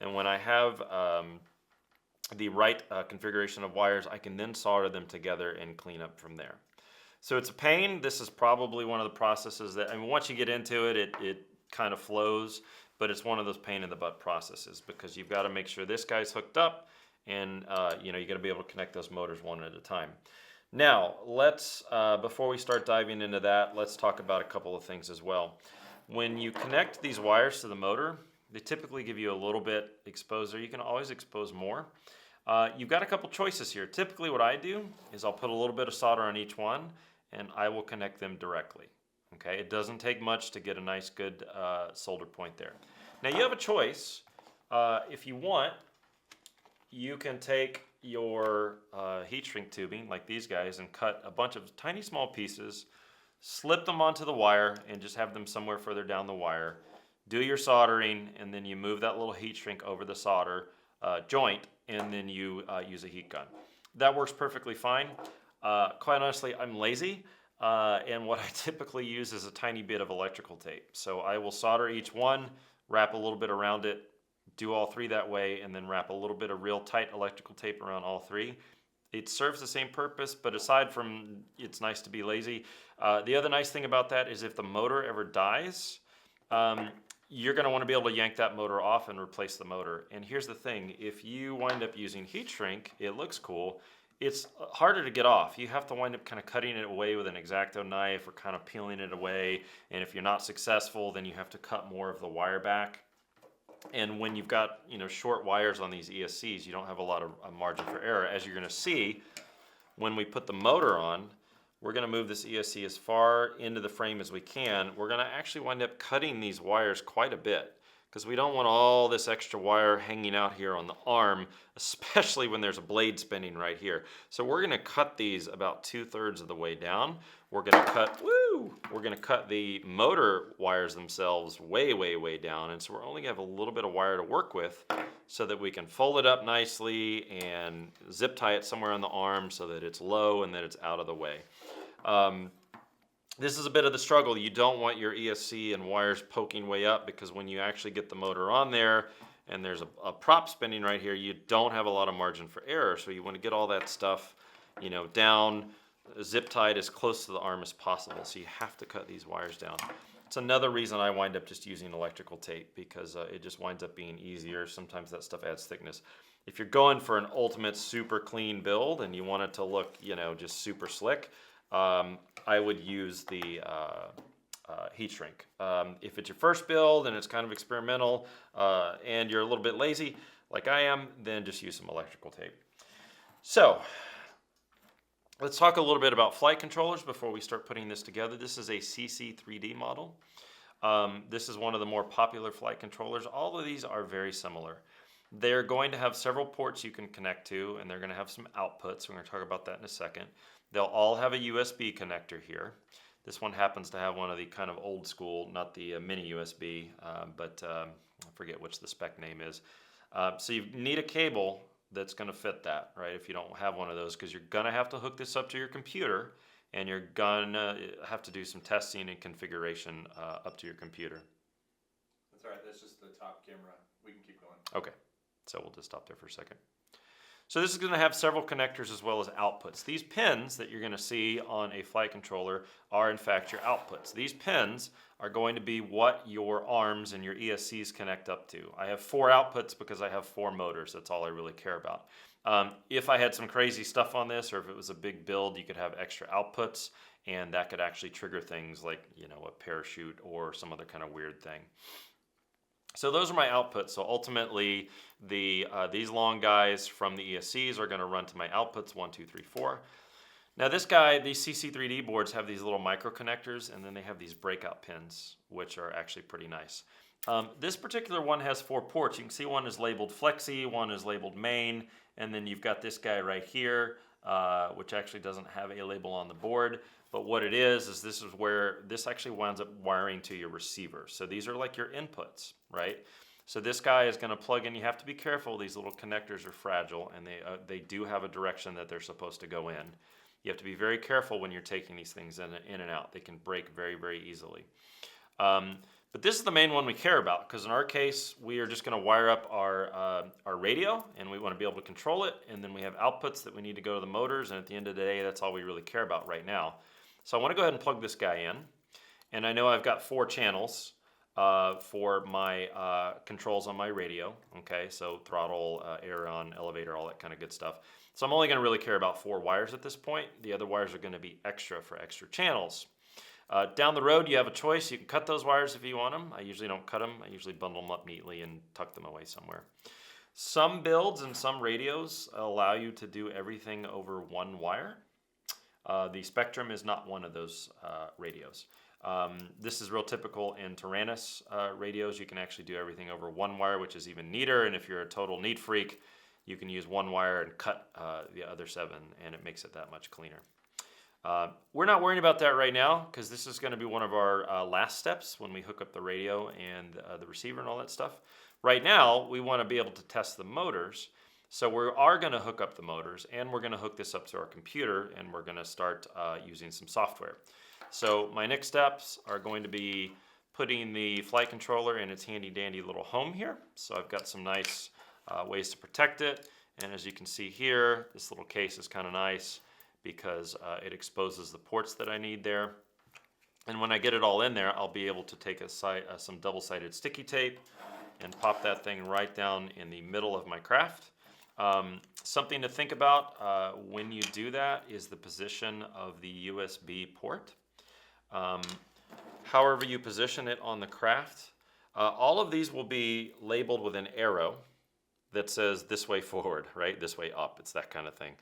And when I have the right configuration of wires, I can then solder them together and clean up from there. So it's a pain. This is probably one of the processes that, I mean, once you get into it, it kind of flows, but it's one of those pain in the butt processes because you've got to make sure this guy's hooked up, and you know, you got to be able to connect those motors one at a time. Now, let's before we start diving into that, let's talk about a couple of things as well. When you connect these wires to the motor, they typically give you a little bit exposed there. You can always expose more. You've got a couple choices here. Typically what I do is I'll put a little bit of solder on each one and I will connect them directly. Okay, it doesn't take much to get a nice good solder point there. Now you have a choice. If you want, you can take your heat shrink tubing like these guys and cut a bunch of tiny small pieces, slip them onto the wire and just have them somewhere further down the wire. Do your soldering, and then you move that little heat shrink over the solder joint, and then you use a heat gun. That works perfectly fine. Quite honestly, I'm lazy, and what I typically use is a tiny bit of electrical tape. So I will solder each one, wrap a little bit around it, do all 3 that way, and then wrap a little bit of real tight electrical tape around all 3. It serves the same purpose, but aside from it's nice to be lazy, the other nice thing about that is if the motor ever dies, you're going to want to be able to yank that motor off and replace the motor. And here's the thing, if you wind up using heat shrink, it looks cool, it's harder to get off. You have to wind up kind of cutting it away with an X-Acto knife or kind of peeling it away, and if you're not successful, then you have to cut more of the wire back. And when you've got, you know, short wires on these ESCs, you don't have a lot of margin for error. As you're going to see, when we put the motor on, we're going to move this ESC as far into the frame as we can. We're going to actually wind up cutting these wires quite a bit because we don't want all this extra wire hanging out here on the arm, especially when there's a blade spinning right here. So we're gonna cut these about 2/3 of the way down. We're gonna cut the motor wires themselves way, way, way down. And so we're only gonna have a little bit of wire to work with so that we can fold it up nicely and zip tie it somewhere on the arm so that it's low and that it's out of the way. This is a bit of the struggle. You don't want your ESC and wires poking way up, because when you actually get the motor on there and there's a prop spinning right here, you don't have a lot of margin for error. So you want to get all that stuff, you know, down, zip tied as close to the arm as possible. So you have to cut these wires down. It's another reason I wind up just using electrical tape, because it just winds up being easier. Sometimes that stuff adds thickness. If you're going for an ultimate super clean build and you want it to look, you know, just super slick, I would use the heat shrink. If it's your first build and it's kind of experimental and you're a little bit lazy like I am, then just use some electrical tape. So let's talk a little bit about flight controllers before we start putting this together. This is a CC3D model. This is one of the more popular flight controllers. All of these are very similar. They're going to have several ports you can connect to, and they're going to have some outputs. We're going to talk about that in a second. They'll all have a USB connector here. This one happens to have one of the kind of old school, not the mini USB, but I forget which the spec name is. So you need a cable that's going to fit that, right? If you don't have one of those, because you're going to have to hook this up to your computer, and you're going to have to do some testing and configuration up to your computer. That's all right. That's just the top camera. We can keep going. Okay. So we'll just stop there for a second. So this is going to have several connectors as well as outputs. These pins that you're going to see on a flight controller are in fact your outputs. These pins are going to be what your arms and your ESCs connect up to. I have 4 outputs because I have 4 motors. That's all I really care about. If I had some crazy stuff on this, or if it was a big build, you could have extra outputs, and that could actually trigger things like, you know, a parachute or some other kind of weird thing. So those are my outputs. So ultimately, these long guys from the ESCs are going to run to my outputs 1, 2, 3, 4. Now these CC3D boards have these little micro connectors, and then they have these breakout pins, which are actually pretty nice. This particular one has 4 ports. You can see one is labeled Flexi, one is labeled Main, and then you've got this guy right here, which actually doesn't have a label on the board. But what it is this is where this actually winds up wiring to your receiver. So these are like your inputs, right? So this guy is going to plug in. You have to be careful. These little connectors are fragile, and they do have a direction that they're supposed to go in. You have to be very careful when you're taking these things in and out. They can break very, very easily. But this is the main one we care about, because in our case, we are just going to wire up our radio, and we want to be able to control it. And then we have outputs that we need to go to the motors. And at the end of the day, that's all we really care about right now. So I want to go ahead and plug this guy in. And I know I've got 4 channels for my controls on my radio. Okay, so throttle, aileron, elevator, all that kind of good stuff. So I'm only going to really care about 4 wires at this point. The other wires are going to be extra for extra channels. Down the road, you have a choice. You can cut those wires if you want them. I usually don't cut them. I usually bundle them up neatly and tuck them away somewhere. Some builds and some radios allow you to do everything over 1 wire. The Spectrum is not one of those radios. This is real typical in Taranis radios. You can actually do everything over 1 wire, which is even neater. And if you're a total neat freak, you can use 1 wire and cut the other 7, and it makes it that much cleaner. We're not worrying about that right now, because this is going to be one of our last steps when we hook up the radio and the receiver and all that stuff. Right now, we want to be able to test the motors. So we are going to hook up the motors, and we're going to hook this up to our computer, and we're going to start using some software. So my next steps are going to be putting the flight controller in its handy dandy little home here. So I've got some nice ways to protect it. And as you can see here, this little case is kind of nice because it exposes the ports that I need there. And when I get it all in there, I'll be able to take some double-sided sticky tape and pop that thing right down in the middle of my craft. Something to think about when you do that is the position of the USB port. However you position it on the craft, all of these will be labeled with an arrow that says this way forward, right? This way up. It's that kind of thing.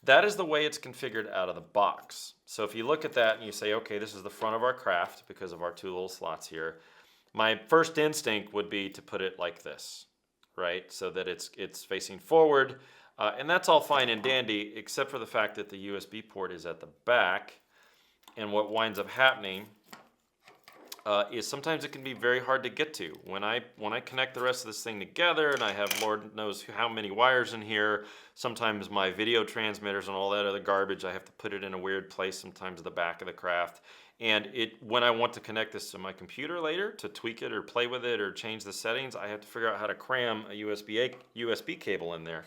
That is the way it's configured out of the box. So if you look at that and you say, okay, this is the front of our craft because of our 2 little slots here. My first instinct would be to put it like this, right? So that it's facing forward. And that's all fine and dandy, except for the fact that the USB port is at the back. And what winds up happening is sometimes it can be very hard to get to. When I connect the rest of this thing together, and I have Lord knows how many wires in here, sometimes my video transmitters and all that other garbage, I have to put it in a weird place, sometimes at the back of the craft. And when I want to connect this to my computer later to tweak it or play with it or change the settings, I have to figure out how to cram a USB cable in there.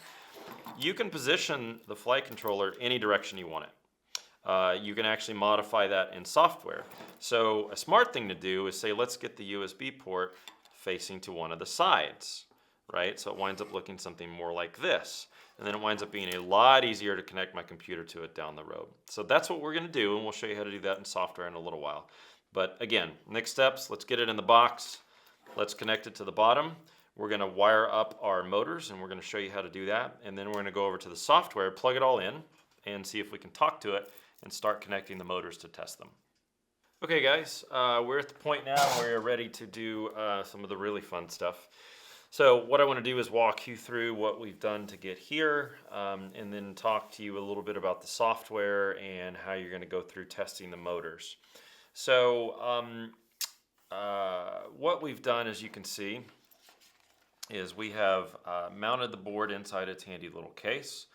You can position the flight controller any direction you want it. You can actually modify that in software. So a smart thing to do is say, let's get the USB port facing to one of the sides, right? So it winds up looking something more like this. And then it winds up being a lot easier to connect my computer to it down the road. So that's what we're going to do, and we'll show you how to do that in software in a little while. But again, next steps, let's get it in the box. Let's connect it to the bottom. We're going to wire up our motors, and we're going to show you how to do that. And then we're going to go over to the software, plug it all in, and see if we can talk to it and start connecting the motors to test them. Okay guys, we're at the point now where we're ready to do some of the really fun stuff. So what I want to do is walk you through what we've done to get here, and then talk to you a little bit about the software and how you're going to go through testing the motors. So what we've done, as you can see, is we have mounted the board inside its handy little case.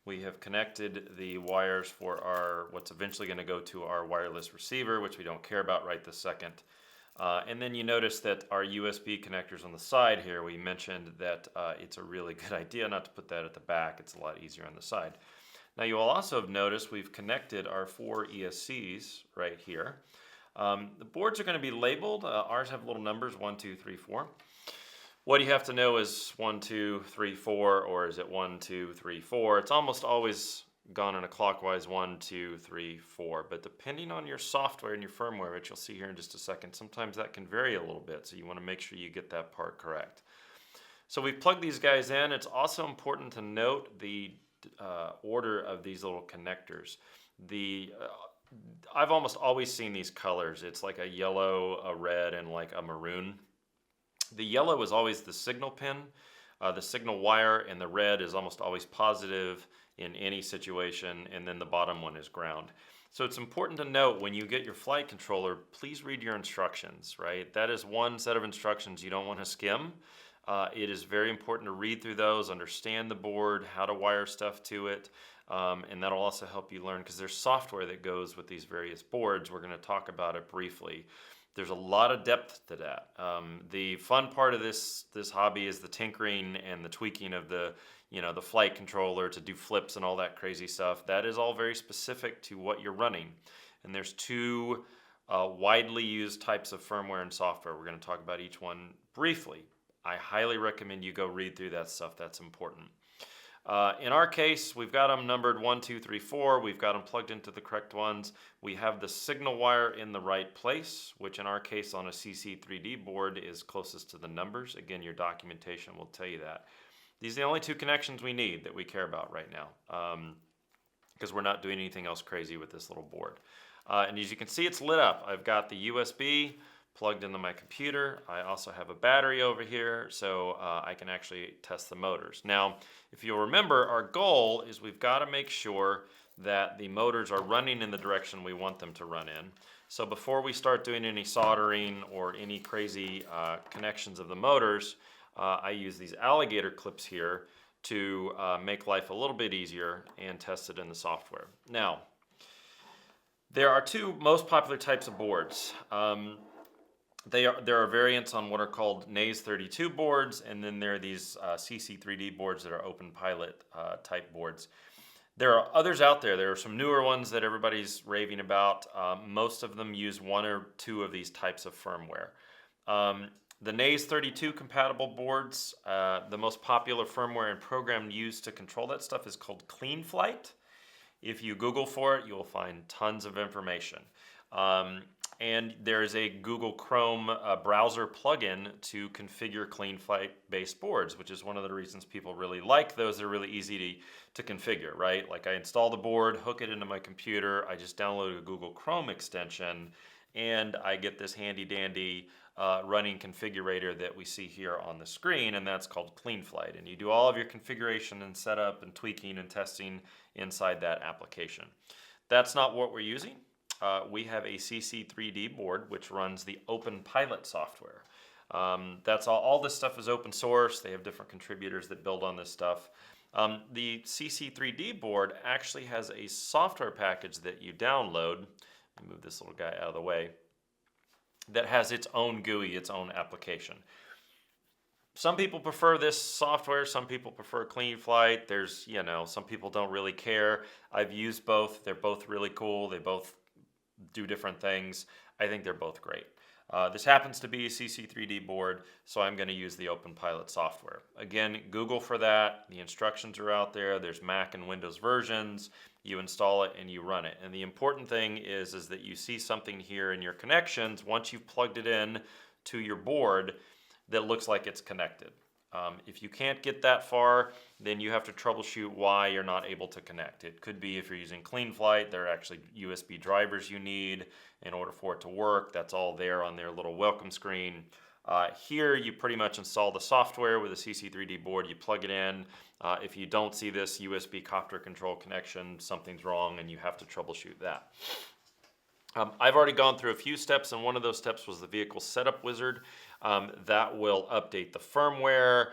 We have connected the wires for what's eventually going to go to our wireless receiver, which we don't care about right this second. And then you notice that our USB connectors on the side here, we mentioned that it's a really good idea not to put that at the back. It's a lot easier on the side. Now you will also have noticed we've connected our 4 ESCs right here. The boards are going to be labeled. Ours have little numbers, 1, 2, 3, 4. What you have to know is 1, 2, 3, 4, or is it 1, 2, 3, 4? It's almost always gone in a clockwise 1, 2, 3, 4. But depending on your software and your firmware, which you'll see here in just a second, sometimes that can vary a little bit. So you want to make sure you get that part correct. So we've plugged these guys in. It's also important to note the order of these little connectors. I've almost always seen these colors. It's like a yellow, a red, and like a maroon. The yellow is always the signal pin, the signal wire, and the red is almost always positive in any situation, and then the bottom one is ground. So it's important to note when you get your flight controller, please read your instructions, right? That is one set of instructions you don't want to skim. It is very important to read through those, understand the board, how to wire stuff to it, and that'll also help you learn, because there's software that goes with these various boards. We're going to talk about it briefly. There's a lot of depth to that. The fun part of this hobby is the tinkering and the tweaking of the flight controller to do flips and all that crazy stuff. That is all very specific to what you're running. And there's 2 widely used types of firmware and software. We're going to talk about each one briefly. I highly recommend you go read through that stuff. That's important. In our case, we've got them numbered 1, 2, 3, 4. We've got them plugged into the correct ones. We have the signal wire in the right place, which in our case on a CC3D board is closest to the numbers. Again, your documentation will tell you that. These are the only 2 connections we need that we care about right now, because we're not doing anything else crazy with this little board. And as you can see, it's lit up. I've got the USB plugged into my computer. I also have a battery over here, so I can actually test the motors. Now, if you'll remember, our goal is we've got to make sure that the motors are running in the direction we want them to run in. So before we start doing any soldering or any crazy connections of the motors, I use these alligator clips here to make life a little bit easier and test it in the software. Now, there are 2 most popular types of boards. There are variants on what are called NAS 32 boards, and then there are these CC3D boards that are open pilot type boards. There are others out there. There are some newer ones that everybody's raving about. Most of them use 1 or 2 of these types of firmware. The NAS 32 compatible boards, the most popular firmware and program used to control that stuff is called CleanFlight. If you Google for it, you will find tons of information. And there is a Google Chrome browser plugin to configure CleanFlight based boards, which is one of the reasons people really like those. They're really easy to configure, right? Like I install the board, hook it into my computer, I just download a Google Chrome extension, and I get this handy dandy running configurator that we see here on the screen, and that's called CleanFlight. And you do all of your configuration and setup and tweaking and testing inside that application. That's not what we're using. We have a CC3D board which runs the OpenPilot software. That's all this stuff is open source. They have different contributors that build on this stuff. The CC3D board actually has a software package that you download. Let me move this little guy out of the way. That has its own GUI, its own application. Some people prefer this software, some people prefer CleanFlight. There's, some people don't really care. I've used both. They're both really cool. They both do different things. I think they're both great. This happens to be a CC3D board, so I'm going to use the OpenPilot software. Again, Google for that. The instructions are out there. There's Mac and Windows versions. You install it and you run it. And the important thing is that you see something here in your connections once you've plugged it in to your board that looks like it's connected. If you can't get that far, then you have to troubleshoot why you're not able to connect. It could be if you're using CleanFlight, there are actually USB drivers you need in order for it to work. That's all there on their little welcome screen. Here you pretty much install the software with a CC3D board, you plug it in. If you don't see this USB copter control connection, something's wrong and you have to troubleshoot that. I've already gone through a few steps, and one of those steps was the vehicle setup wizard. That will update the firmware.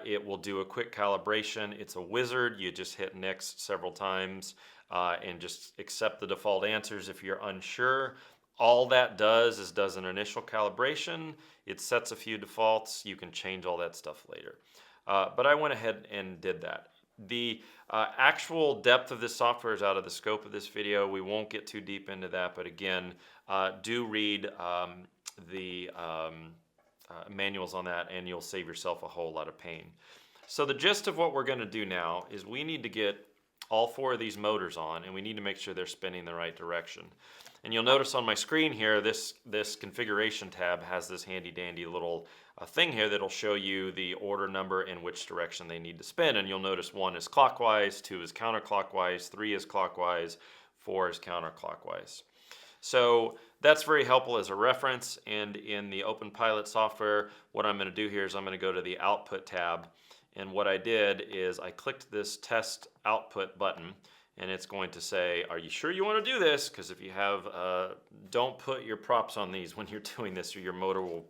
It will do a quick calibration. It's a wizard. You just hit next several times and just accept the default answers if you're unsure. All that does is does an initial calibration. It sets a few defaults. You can change all that stuff later. But I went ahead and did that. The actual depth of this software is out of the scope of this video. We won't get too deep into that, but again, do read the manuals on that and you'll save yourself a whole lot of pain. So the gist of what we're going to do now is we need to get all four of these motors on, and we need to make sure they're spinning the right direction. And you'll notice on my screen here, this configuration tab has this handy dandy little thing here that'll show you the order number and which direction they need to spin. And you'll notice 1 is clockwise, 2 is counterclockwise, 3 is clockwise, 4 is counterclockwise. So that's very helpful as a reference. And in the OpenPilot software, what I'm going to do here is I'm going to go to the Output tab. And what I did is I clicked this Test Output button, and it's going to say, are you sure you want to do this? Because if you have, don't put your props on these when you're doing this, or your motor will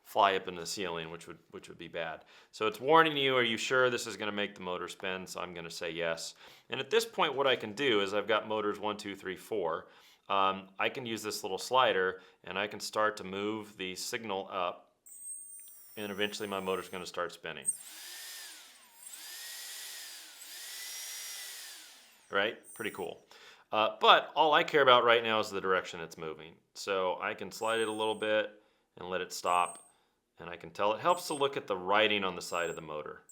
fly up into the ceiling, which would be bad. So it's warning you, are you sure this is going to make the motor spin? So I'm going to say yes. And at this point, what I can do is I've got motors 1, 2, 3, 4. I can use this little slider, and I can start to move the signal up, and eventually my motor's going to start spinning. Right? Pretty cool. But all I care about right now is the direction it's moving. So I can slide it a little bit and let it stop, and I can tell it helps to look at the writing on the side of the motor.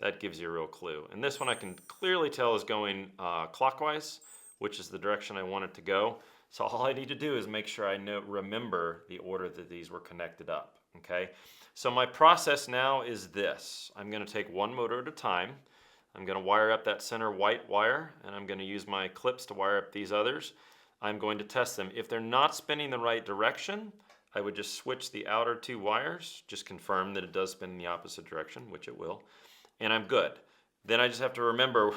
That gives you a real clue. And this one I can clearly tell is going clockwise, which is the direction I want it to go. So all I need to do is make sure I remember the order that these were connected up. Okay? So my process now is this. I'm going to take one motor at a time. I'm going to wire up that center white wire, and I'm going to use my clips to wire up these others. I'm going to test them. If they're not spinning the right direction, I would just switch the outer two wires, just confirm that it does spin in the opposite direction, which it will, and I'm good. Then I just have to remember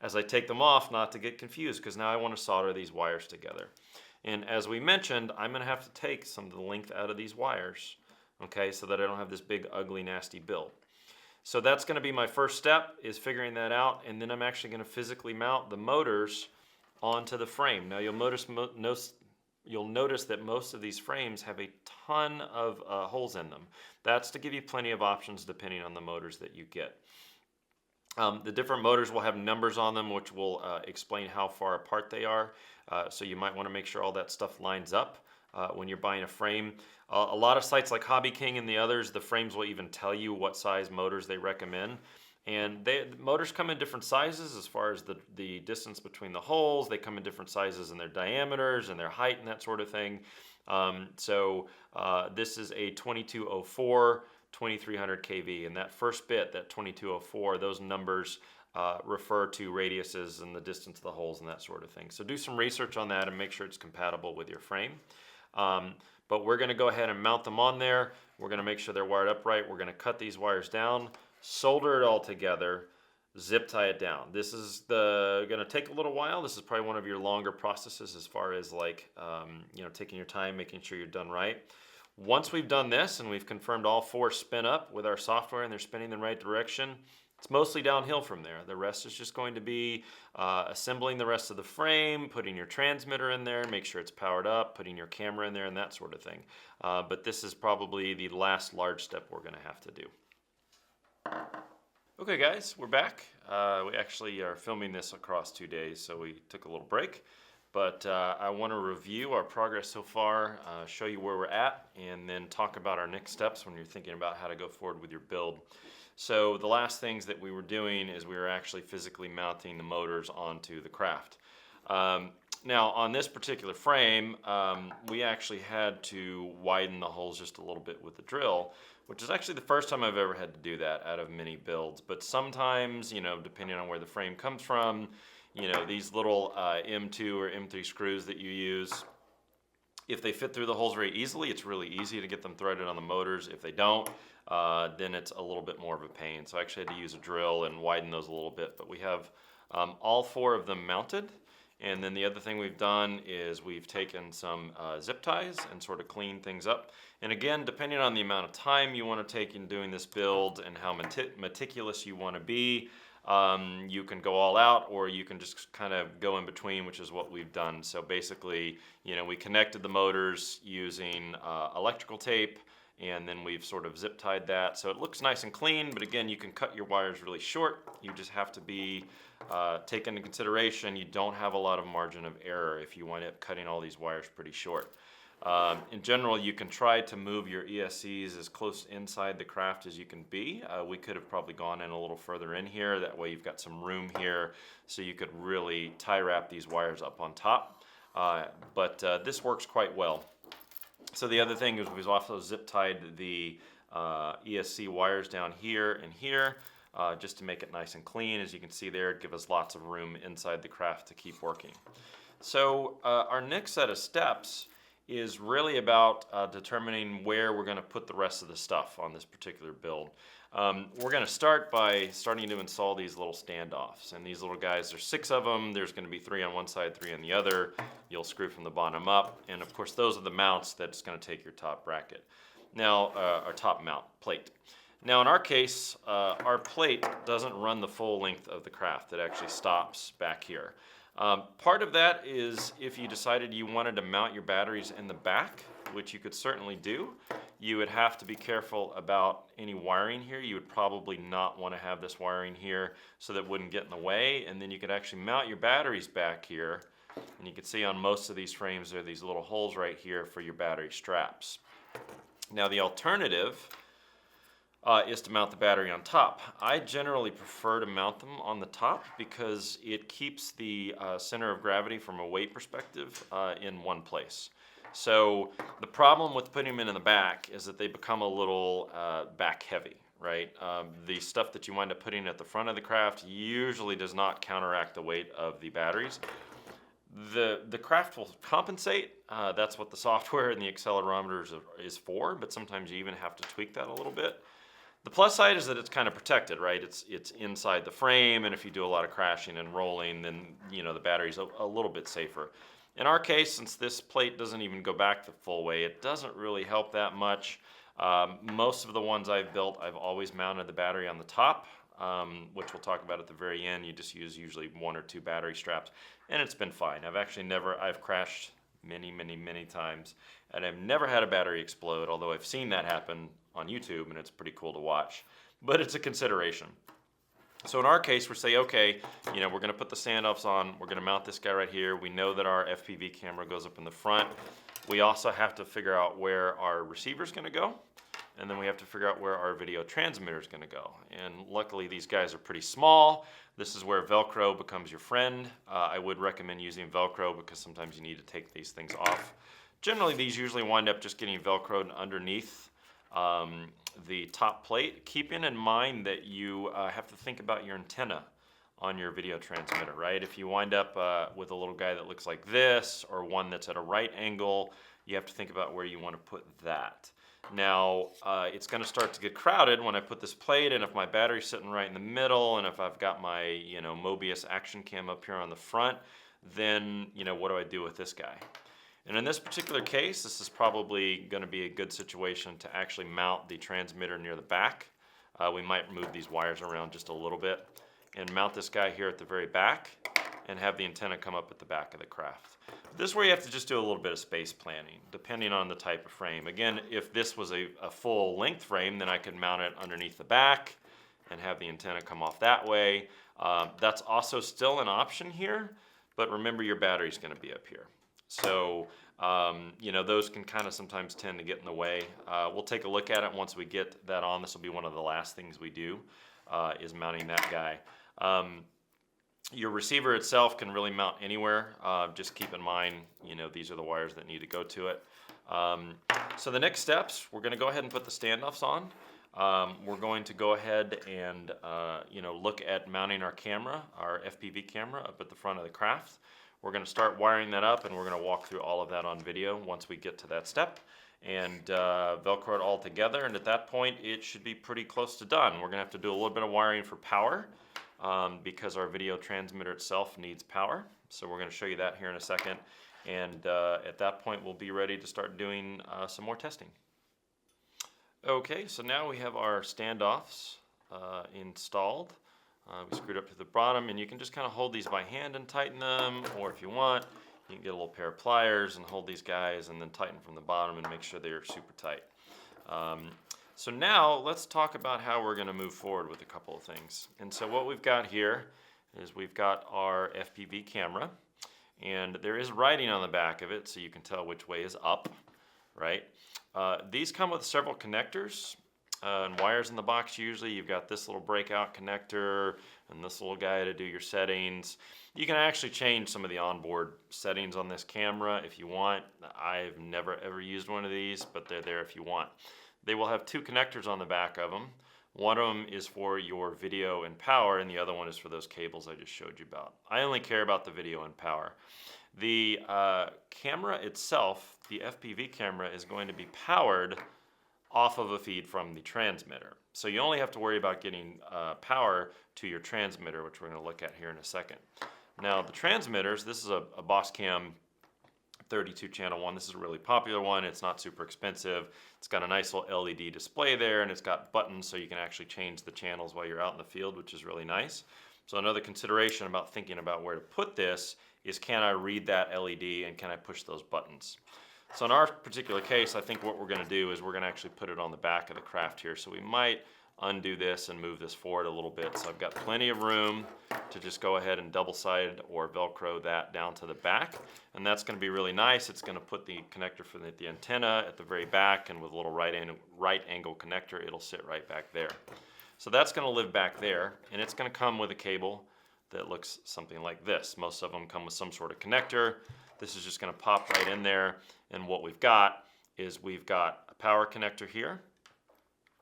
as I take them off not to get confused, because now I want to solder these wires together. And as we mentioned, I'm going to have to take some of the length out of these wires, okay, so that I don't have this big, ugly, nasty build. So that's going to be my first step, is figuring that out, and then I'm actually going to physically mount the motors onto the frame. Now you'll notice that most of these frames have a ton of holes in them. That's to give you plenty of options depending on the motors that you get. The different motors will have numbers on them, which will explain how far apart they are. So you might want to make sure all that stuff lines up when you're buying a frame. A lot of sites like Hobby King and the others, the frames will even tell you what size motors they recommend. And the motors come in different sizes as far as the distance between the holes. They come in different sizes in their diameters and their height and that sort of thing. This is a 2204 2300 kV, and that first bit, that 2204, those numbers refer to radiuses and the distance of the holes and that sort of thing. So do some research on that and make sure it's compatible with your frame. But we're gonna go ahead and mount them on there. We're gonna make sure they're wired up right. We're gonna cut these wires down, solder it all together, zip tie it down. This is gonna take a little while. This is probably one of your longer processes as far as like, taking your time, making sure you're done right. Once we've done this and we've confirmed all 4 spin up with our software and they're spinning in the right direction, it's mostly downhill from there. The rest is just going to be assembling the rest of the frame, putting your transmitter in there, make sure it's powered up, putting your camera in there, and that sort of thing. But this is probably the last large step we're going to have to do. Okay guys, we're back. We actually are filming this across 2 days, so we took a little break. But I want to review our progress so far, show you where we're at, and then talk about our next steps when you're thinking about how to go forward with your build. So the last things that we were doing is we were actually physically mounting the motors onto the craft. Now on this particular frame, we actually had to widen the holes just a little bit with the drill, which is actually the first time I've ever had to do that out of many builds. But sometimes, depending on where the frame comes from, these little M2 or M3 screws that you use, if they fit through the holes very easily, it's really easy to get them threaded on the motors. If they don't, then it's a little bit more of a pain. So I actually had to use a drill and widen those a little bit. But we have all 4 of them mounted. And then the other thing we've done is we've taken some zip ties and sort of cleaned things up. And again, depending on the amount of time you want to take in doing this build and how meticulous you want to be, you can go all out, or you can just kind of go in between, which is what we've done. So basically, we connected the motors using electrical tape, and then we've sort of zip tied that. So it looks nice and clean, but again, you can cut your wires really short. You just have to be take into consideration you don't have a lot of margin of error if you wind up cutting all these wires pretty short. In general, you can try to move your ESCs as close inside the craft as you can be. We could have probably gone in a little further in here. That way you've got some room here so you could really tie wrap these wires up on top. But this works quite well. So the other thing is we've also zip tied the ESC wires down here and here just to make it nice and clean. As you can see there, give us lots of room inside the craft to keep working. So our next set of steps is really about determining where we're going to put the rest of the stuff on this particular build. We're going to start by starting to install these little standoffs, and these little guys, there's 6 of them. There's going to be 3 on one side, 3 on the other. You'll screw from the bottom up, and of course those are the mounts that's going to take your top bracket. Now, our top mount plate. Now in our case, our plate doesn't run the full length of the craft. It actually stops back here. Part of that is if you decided you wanted to mount your batteries in the back, which you could certainly do, you would have to be careful about any wiring here. You would probably not want to have this wiring here so that it wouldn't get in the way. And then you could actually mount your batteries back here. And you can see on most of these frames there are these little holes right here for your battery straps. Now the alternative is to mount the battery on top. I generally prefer to mount them on the top because it keeps the center of gravity from a weight perspective in one place. So the problem with putting them in the back is that they become a little back heavy, right? The stuff that you wind up putting at the front of the craft usually does not counteract the weight of the batteries. The craft will compensate. That's what the software and the accelerometers is for, but sometimes you even have to tweak that a little bit. The plus side is that it's kind of protected, right? It's inside the frame, and if you do a lot of crashing and rolling, then the battery's a little bit safer. In our case, since this plate doesn't even go back the full way, it doesn't really help that much. Most of the ones I've built, I've always mounted the battery on the top, which we'll talk about at the very end. You just use usually 1 or 2 battery straps, and it's been fine. I've crashed many times, and I've never had a battery explode, although I've seen that happen on YouTube, and it's pretty cool to watch. But it's a consideration. So in our case, we say, okay, we're going to put the standoffs on. We're going to mount this guy right here. We know that our FPV camera goes up in the front. We also have to figure out where our receiver's going to go, and then we have to figure out where our video transmitter is going to go. And luckily, these guys are pretty small. This is where Velcro becomes your friend. I would recommend using Velcro because sometimes you need to take these things off. Generally, these usually wind up just getting Velcroed underneath the top plate. Keeping in mind that you have to think about your antenna on your video transmitter, right? If you wind up with a little guy that looks like this, or one that's at a right angle, you have to think about where you want to put that. Now, it's going to start to get crowded when I put this plate, and if my battery's sitting right in the middle, and if I've got my, Mobius action cam up here on the front, then, what do I do with this guy? And in this particular case, this is probably going to be a good situation to actually mount the transmitter near the back. We might move these wires around just a little bit and mount this guy here at the very back and have the antenna come up at the back of the craft. This is where you have to just do a little bit of space planning, depending on the type of frame. Again, if this was a full length frame, then I could mount it underneath the back and have the antenna come off that way. That's also still an option here, but remember your battery's going to be up here. So, those can kind of sometimes tend to get in the way. We'll take a look at it once we get that on. This will be one of the last things we do, is mounting that guy. Your receiver itself can really mount anywhere. Just keep in mind, these are the wires that need to go to it. So the next steps, we're going to go ahead and put the standoffs on. We're going to go ahead and look at mounting our camera, our FPV camera, up at the front of the craft. We're going to start wiring that up, and we're going to walk through all of that on video once we get to that step, and Velcro it all together. And at that point, it should be pretty close to done. We're going to have to do a little bit of wiring for power, because our video transmitter itself needs power. So we're going to show you that here in a second. And at that point, we'll be ready to start doing some more testing. Okay, so now we have our standoffs installed. We screwed up to the bottom, and you can just kind of hold these by hand and tighten them, or if you want, you can get a little pair of pliers and hold these guys and then tighten from the bottom and make sure they're super tight. So now let's talk about how we're going to move forward with a couple of things. And so what we've got here is we've got our FPV camera, and there is writing on the back of it so you can tell which way is up, right? These come with several connectors and wires in the box. Usually you've got this little breakout connector and this little guy to do your settings. You can actually change some of the onboard settings on this camera if you want. I've never ever used one of these, but they're there if you want. They will have two connectors on the back of them. One of them is for your video and power, and the other one is for those cables I just showed you about. I only care about the video and power. The camera itself, the FPV camera, is going to be powered off of a feed from the transmitter. So you only have to worry about getting power to your transmitter, which we're going to look at here in a second. Now the transmitters, this is a Bosscam 32 channel one. This is a really popular one. It's not super expensive. It's got a nice little LED display there, and it's got buttons so you can actually change the channels while you're out in the field, which is really nice. So another consideration about thinking about where to put this is, can I read that LED and can I push those buttons? So in our particular case, I think what we're going to do is we're going to actually put it on the back of the craft here. So we might undo this and move this forward a little bit. So I've got plenty of room to just go ahead and double-sided or Velcro that down to the back. And that's going to be really nice. It's going to put the connector for the antenna at the very back, and with a little right angle connector, it'll sit right back there. So that's going to live back there, and it's going to come with a cable that looks something like this. Most of them come with some sort of connector. This is just going to pop right in there, and what we've got is we've got a power connector here,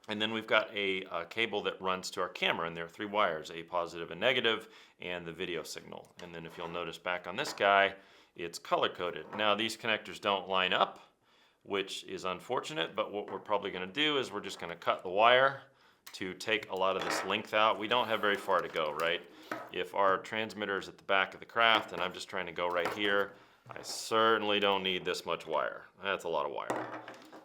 and then we've got a cable that runs to our camera, and there are three wires, a positive and negative, and the video signal. And then if you'll notice back on this guy, it's color-coded. Now these connectors don't line up, which is unfortunate, but what we're probably going to do is we're just going to cut the wire to take a lot of this length out. We don't have very far to go, right? If our transmitter is at the back of the craft and I'm just trying to go right here, I certainly don't need this much wire. That's a lot of wire.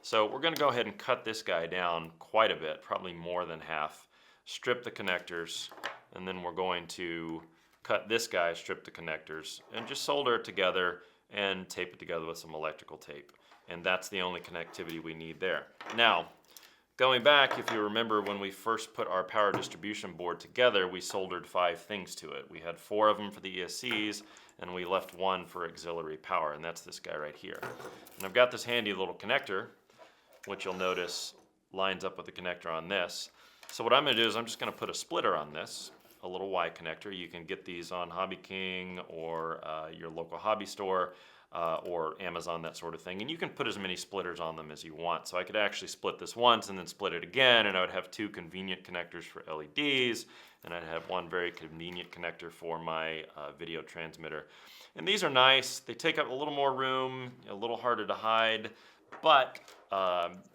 So we're going to go ahead and cut this guy down quite a bit, probably more than half, strip the connectors, and then we're going to cut this guy, strip the connectors, and just solder it together and tape it together with some electrical tape. And that's the only connectivity we need there. Now, going back, if you remember when we first put our power distribution board together, we soldered 5 things to it. We had 4 of them for the ESCs, and we left 1 for auxiliary power, and that's this guy right here. And I've got this handy little connector, which you'll notice lines up with the connector on this. So what I'm going to do is I'm just going to put a splitter on this, a little Y connector. You can get these on Hobby King or your local hobby store. or Amazon, that sort of thing. And you can put as many splitters on them as you want. So I could actually split this once and then split it again, and I would have two convenient connectors for LEDs, and I'd have one very convenient connector for my video transmitter. And these are nice. They take up a little more room, a little harder to hide, but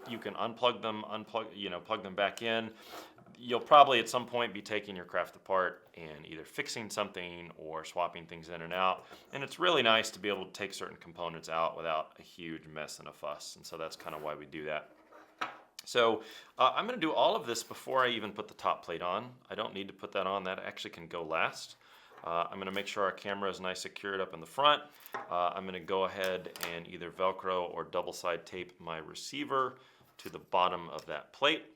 you can unplug them, plug them back in. You'll probably at some point be taking your craft apart and either fixing something or swapping things in and out. And it's really nice to be able to take certain components out without a huge mess and a fuss. And so that's kind of why we do that. So I'm going to do all of this before I even put the top plate on. I don't need to put that on. That actually can go last. I'm going to make sure our camera is nice secured up in the front. I'm going to go ahead and either Velcro or double side tape my receiver to the bottom of that plate.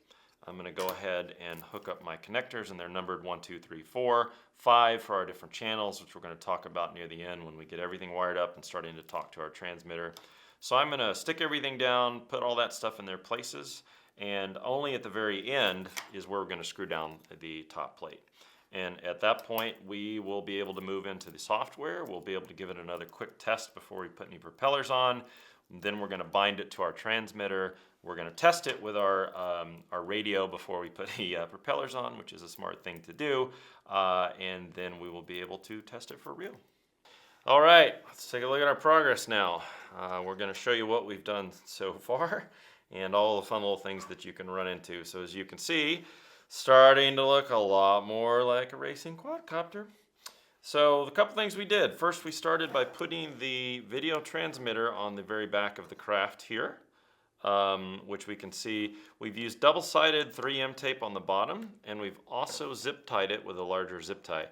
I'm going to go ahead and hook up my connectors, and they're numbered 1, 2, 3, 4, 5 for our different channels, which we're going to talk about near the end when we get everything wired up and starting to talk to our transmitter. So I'm going to stick everything down, put all that stuff in their places, and only at the very end is where we're going to screw down the top plate. And at that point, we will be able to move into the software. We'll be able to give it another quick test before we put any propellers on. Then we're going to bind it to our transmitter. We're going to test it with our radio before we put the propellers on, which is a smart thing to do. And then we will be able to test it for real. All right, let's take a look at our progress now. We're going to show you what we've done so far and all the fun little things that you can run into. So as you can see, starting to look a lot more like a racing quadcopter. So the couple things we did. First, we started by putting the video transmitter on the very back of the craft here, which we can see we've used double-sided 3M tape on the bottom, and we've also zip tied it with a larger zip tie.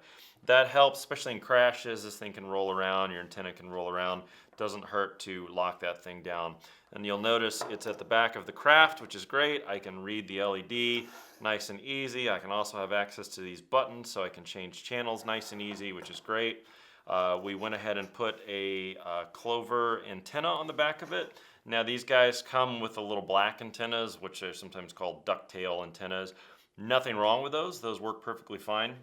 That helps, especially in crashes. This thing can roll around, your antenna can roll around. Doesn't hurt to lock that thing down. And you'll notice it's at the back of the craft, which is great. I can read the LED nice and easy. I can also have access to these buttons, so I can change channels nice and easy, which is great. We went ahead and put a clover antenna on the back of it. Now these guys come with the little black antennas, which are sometimes called ducktail antennas. Nothing wrong with those. Those work perfectly fine.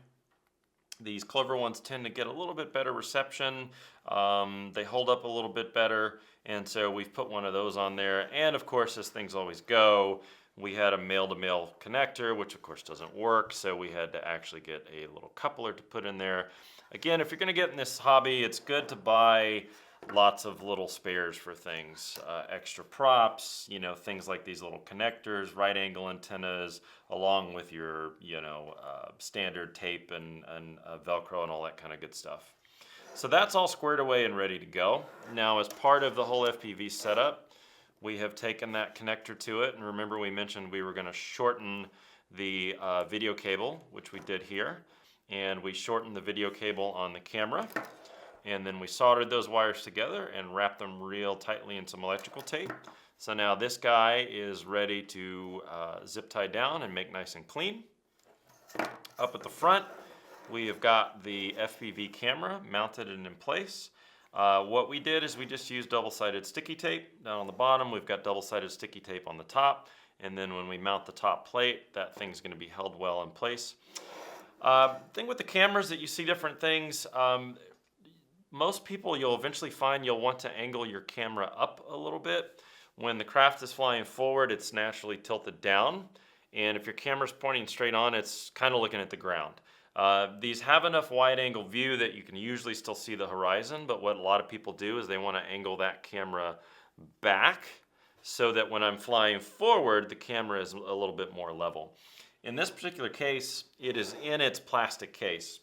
These clover ones tend to get a little bit better reception. They hold up a little bit better, and so we've put one of those on there. And of course, as things always go, we had a male-to-male connector, which of course doesn't work, so we had to actually get a little coupler to put in there. Again, if you're going to get in this hobby, it's good to buy lots of little spares for things, extra props, things like these little connectors, right angle antennas, along with your, standard tape and Velcro and all that kind of good stuff. So that's all squared away and ready to go. Now, as part of the whole FPV setup, we have taken that connector to it, and remember we mentioned we were going to shorten the video cable, which we did here, and we shortened the video cable on the camera. And then we soldered those wires together and wrapped them real tightly in some electrical tape. So now this guy is ready to zip tie down and make nice and clean. Up at the front, we have got the FPV camera mounted and in place. What we did is we just used double-sided sticky tape. Down on the bottom, we've got double-sided sticky tape on the top. And then when we mount the top plate, that thing's going to be held well in place. Thing with the cameras that you see different things. Most people, you'll eventually find you'll want to angle your camera up a little bit. When the craft is flying forward, it's naturally tilted down. And if your camera's pointing straight on, it's kind of looking at the ground. These have enough wide angle view that you can usually still see the horizon, but what a lot of people do is they want to angle that camera back so that when I'm flying forward, the camera is a little bit more level. In this particular case, it is in its plastic case.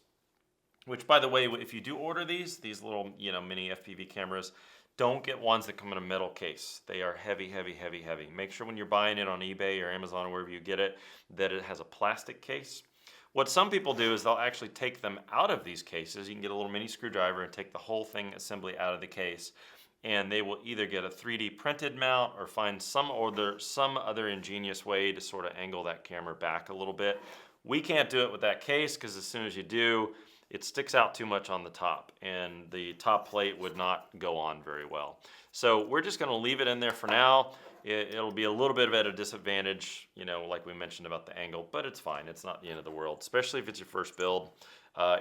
Which, by the way, if you do order these little, mini FPV cameras, don't get ones that come in a metal case. They are heavy, heavy, heavy, heavy. Make sure when you're buying it on eBay or Amazon or wherever you get it, that it has a plastic case. What some people do is they'll actually take them out of these cases. You can get a little mini screwdriver and take the whole thing assembly out of the case. And they will either get a 3D printed mount or find some other ingenious way to sort of angle that camera back a little bit. We can't do it with that case because as soon as you do, it sticks out too much on the top, and the top plate would not go on very well. So we're just going to leave it in there for now. It'll be a little bit at a disadvantage, like we mentioned about the angle, but it's fine. It's not the end of the world, especially if it's your first build.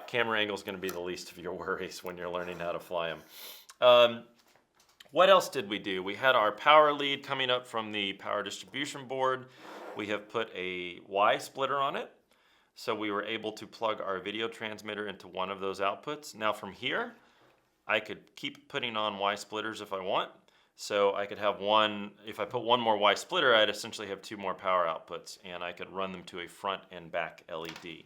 Camera angle is going to be the least of your worries when you're learning how to fly them. What else did we do? We had our power lead coming up from the power distribution board. We have put a Y splitter on it. So we were able to plug our video transmitter into one of those outputs. Now from here, I could keep putting on Y splitters if I want. So I could have one, if I put one more Y splitter, I'd essentially have two more power outputs, and I could run them to a front and back LED,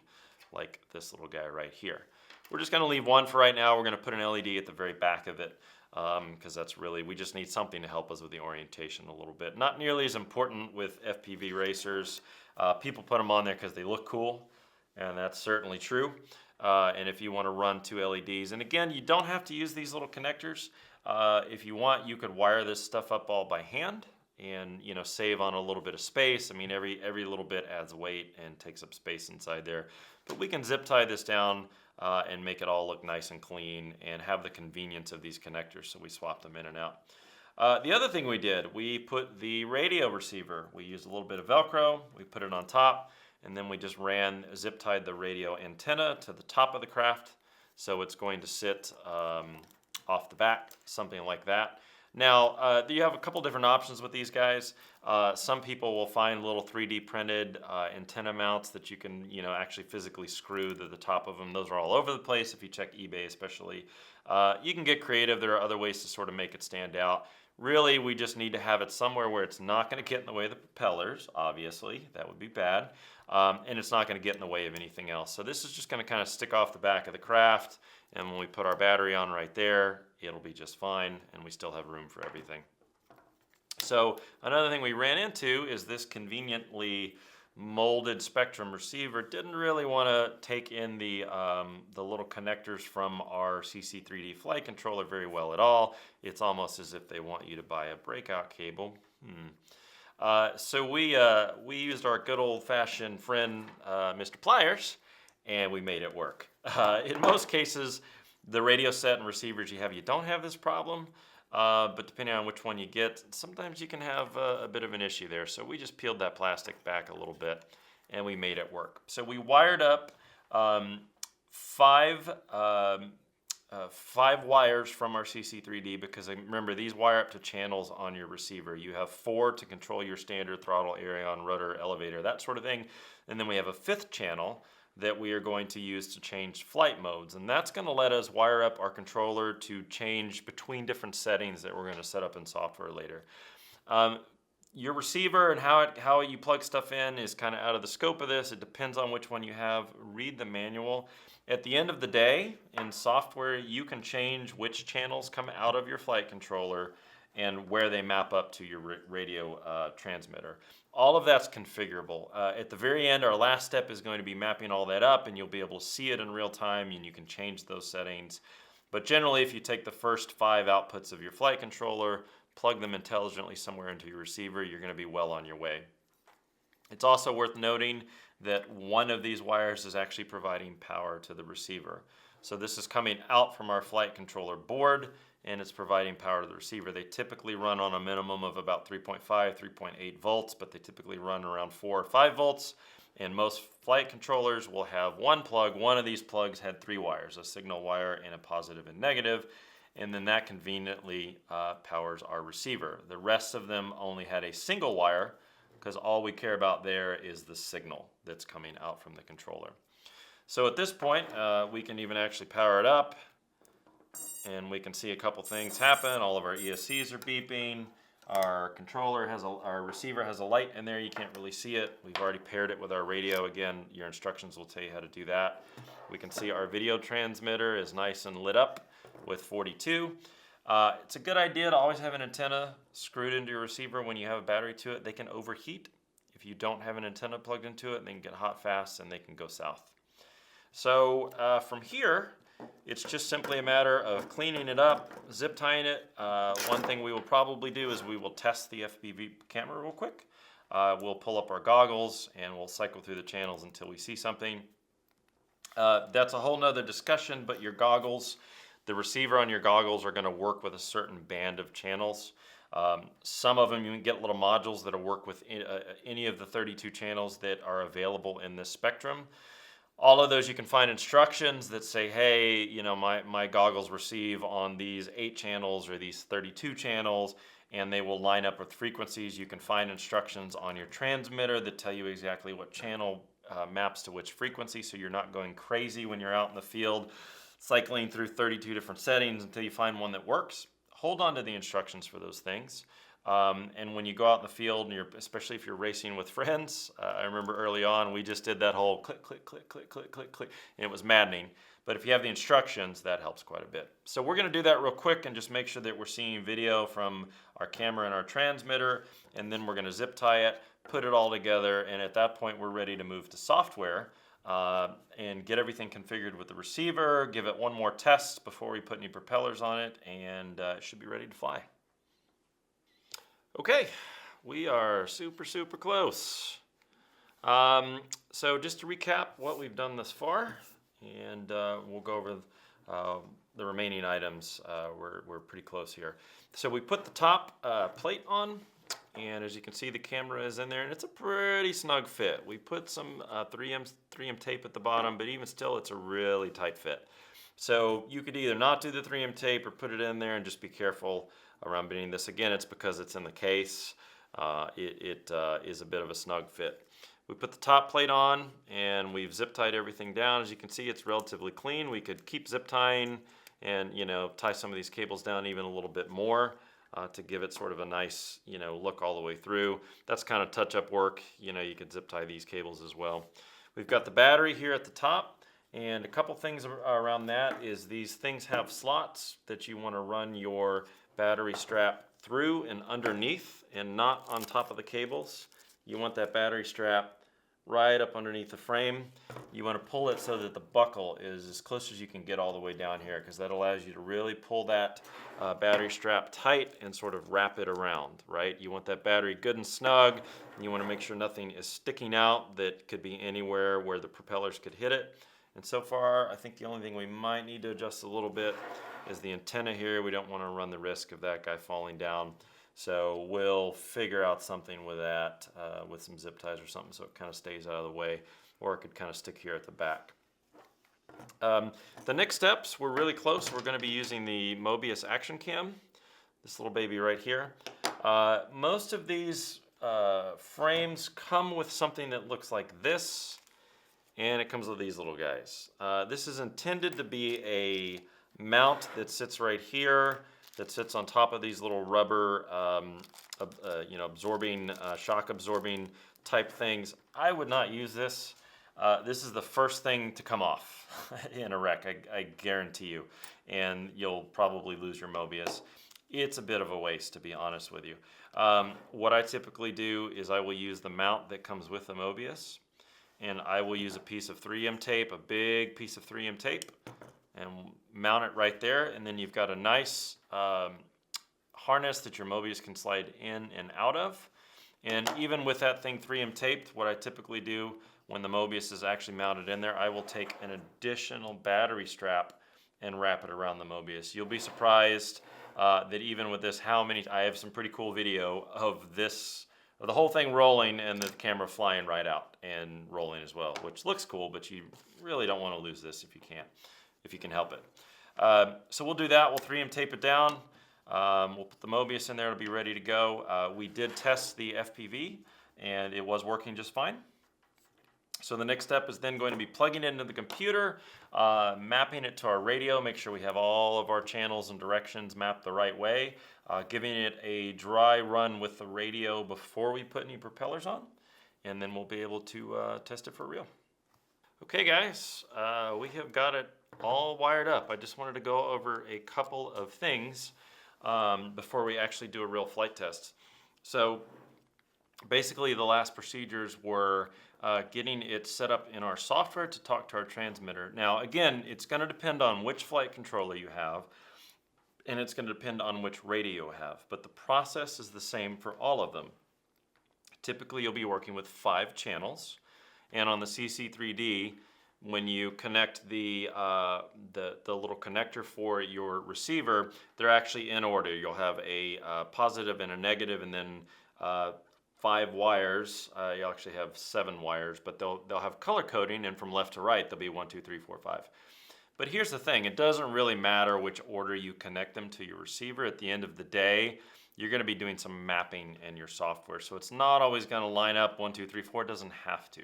like this little guy right here. We're just gonna leave one for right now. We're gonna put an LED at the very back of it, because that's really, we just need something to help us with the orientation a little bit. Not nearly as important with FPV racers. People put them on there because they look cool, and that's certainly true. And if you want to run two LEDs, and again, you don't have to use these little connectors. If you want, you could wire this stuff up all by hand and, you know, save on a little bit of space. I mean, every little bit adds weight and takes up space inside there. But we can zip tie this down and make it all look nice and clean and have the convenience of these connectors, so we swap them in and out. The other thing we did, we put the radio receiver. We used a little bit of Velcro, we put it on top, and then we just zip tied the radio antenna to the top of the craft. So it's going to sit off the back, something like that. Now, you have a couple different options with these guys. Some people will find little 3D printed antenna mounts that you can, you know, actually physically screw to the top of them. Those are all over the place if you check eBay especially. You can get creative. There are other ways to sort of make it stand out. Really, we just need to have it somewhere where it's not going to get in the way of the propellers, obviously. That would be bad. And it's not going to get in the way of anything else. So this is just going to kind of stick off the back of the craft, and when we put our battery on right there, it'll be just fine, and we still have room for everything. So another thing we ran into is this conveniently molded Spectrum receiver didn't really want to take in the little connectors from our CC3D flight controller very well at all. It's almost as if they want you to buy a breakout cable. So we used our good old-fashioned friend, Mr. Pliers, and we made it work. In most cases, the radio set and receivers you don't have this problem, but depending on which one you get, sometimes you can have a bit of an issue there. So we just peeled that plastic back a little bit, and we made it work. So we wired up five wires from our CC3D, because remember, these wire up to channels on your receiver. You have 4 to control your standard throttle, aileron, rudder, elevator, that sort of thing. And then we have a 5th channel that we are going to use to change flight modes. And that's going to let us wire up our controller to change between different settings that we're going to set up in software later. Your receiver and how you plug stuff in is kind of out of the scope of this. It depends on which one you have. Read the manual. At the end of the day, in software, you can change which channels come out of your flight controller and where they map up to your radio transmitter. All of that's configurable. At the very end, our last step is going to be mapping all that up, and you'll be able to see it in real time, and you can change those settings. But generally, if you take the first 5 outputs of your flight controller, plug them intelligently somewhere into your receiver, you're going to be well on your way. It's also worth noting that one of these wires is actually providing power to the receiver. So this is coming out from our flight controller board, and it's providing power to the receiver. They typically run on a minimum of about 3.5, 3.8 volts, but they typically run around 4 or 5 volts. And most flight controllers will have one plug. One of these plugs had 3 wires, a signal wire and a positive and negative, and then that conveniently powers our receiver. The rest of them only had a single wire, because all we care about there is the signal that's coming out from the controller. So at this point, we can even actually power it up, and we can see a couple things happen. All of our ESCs are beeping. Our receiver has a light in there. You can't really see it. We've already paired it with our radio. Again, your instructions will tell you how to do that. We can see our video transmitter is nice and lit up with 42. It's a good idea to always have an antenna screwed into your receiver when you have a battery to it. They can overheat. If you don't have an antenna plugged into it, they can get hot fast and they can go south. So from here, it's just simply a matter of cleaning it up, zip tying it. One thing we will probably do is we will test the FPV camera real quick. We'll pull up our goggles and we'll cycle through the channels until we see something. That's a whole nother discussion, but your goggles, the receiver on your goggles are going to work with a certain band of channels. Some of them you can get little modules that'll work with any of the 32 channels that are available in this spectrum. All of those you can find instructions that say, hey, you know, my goggles receive on these 8 channels or these 32 channels, and they will line up with frequencies. You can find instructions on your transmitter that tell you exactly what channel maps to which frequency, so you're not going crazy when you're out in the field cycling through 32 different settings until you find one that works. Hold on to the instructions for those things. And when you go out in the field, and especially if you're racing with friends, I remember early on we just did that whole click, click, click, click, click, click, click, and it was maddening. But if you have the instructions, that helps quite a bit. So we're going to do that real quick and just make sure that we're seeing video from our camera and our transmitter, and then we're going to zip tie it, put it all together, and at that point we're ready to move to software and get everything configured with the receiver, give it one more test before we put any propellers on it, and it should be ready to fly. Okay, we are super, super close. So just to recap what we've done thus far, and we'll go over the remaining items. We're pretty close here. So we put the top plate on, and as you can see, the camera is in there, and it's a pretty snug fit. We put some 3M tape at the bottom, but even still, it's a really tight fit. So you could either not do the 3M tape or put it in there and just be careful around bending this. Again, it's because it's in the case. It is a bit of a snug fit. We put the top plate on and we've zip tied everything down. As you can see, it's relatively clean. We could keep zip tying and, you know, tie some of these cables down even a little bit more to give it sort of a nice, you know, look all the way through. That's kind of touch-up work. You know, you could zip tie these cables as well. We've got the battery here at the top, and a couple things around that is these things have slots that you want to run your battery strap through and underneath and not on top of the cables. You want that battery strap right up underneath the frame. You want to pull it so that the buckle is as close as you can get all the way down here, because that allows you to really pull that battery strap tight and sort of wrap it around, right? You want that battery good and snug, and you want to make sure nothing is sticking out that could be anywhere where the propellers could hit it. And so far, I think the only thing we might need to adjust a little bit is the antenna here. We don't want to run the risk of that guy falling down. So we'll figure out something with that, with some zip ties or something, so it kind of stays out of the way, or it could kind of stick here at the back. The next steps, we're really close. We're going to be using the Mobius Action Cam, this little baby right here. Most of these frames come with something that looks like this, and it comes with these little guys. This is intended to be a mount that sits right here, that sits on top of these little rubber, you know, absorbing, shock absorbing type things. I would not use this. This is the first thing to come off in a wreck, I guarantee you. And you'll probably lose your Mobius. It's a bit of a waste, to be honest with you. What I typically do is I will use the mount that comes with the Mobius, and I will use a piece of 3M tape, a big piece of 3M tape, and mount it right there, and then you've got a nice harness that your Mobius can slide in and out of. And even with that thing 3M taped, what I typically do when the Mobius is actually mounted in there, I will take an additional battery strap and wrap it around the Mobius. You'll be surprised that even with this, I have some pretty cool video of this, of the whole thing rolling and the camera flying right out and rolling as well, which looks cool, but you really don't want to lose this if you can help it. So we'll do that. We'll 3M tape it down. We'll put the Mobius in there. It'll be ready to go. We did test the FPV, and it was working just fine. So the next step is then going to be plugging it into the computer, mapping it to our radio, make sure we have all of our channels and directions mapped the right way, giving it a dry run with the radio before we put any propellers on, and then we'll be able to test it for real. Okay guys, we have got it all wired up. I just wanted to go over a couple of things before we actually do a real flight test. So basically the last procedures were getting it set up in our software to talk to our transmitter. Now again, it's going to depend on which flight controller you have, and it's going to depend on which radio you have, but the process is the same for all of them. Typically you'll be working with 5 channels, and on the CC3D, when you connect the little connector for your receiver, they're actually in order. You'll have a positive and a negative, and then 5 wires. You actually have 7 wires, but they'll have color coding, and from left to right they'll be 1, 2, 3, 4, 5. But here's the thing, it doesn't really matter which order you connect them to your receiver. At the end of the day, you're going to be doing some mapping in your software, so it's not always going to line up 1, 2, 3, 4. It doesn't have to.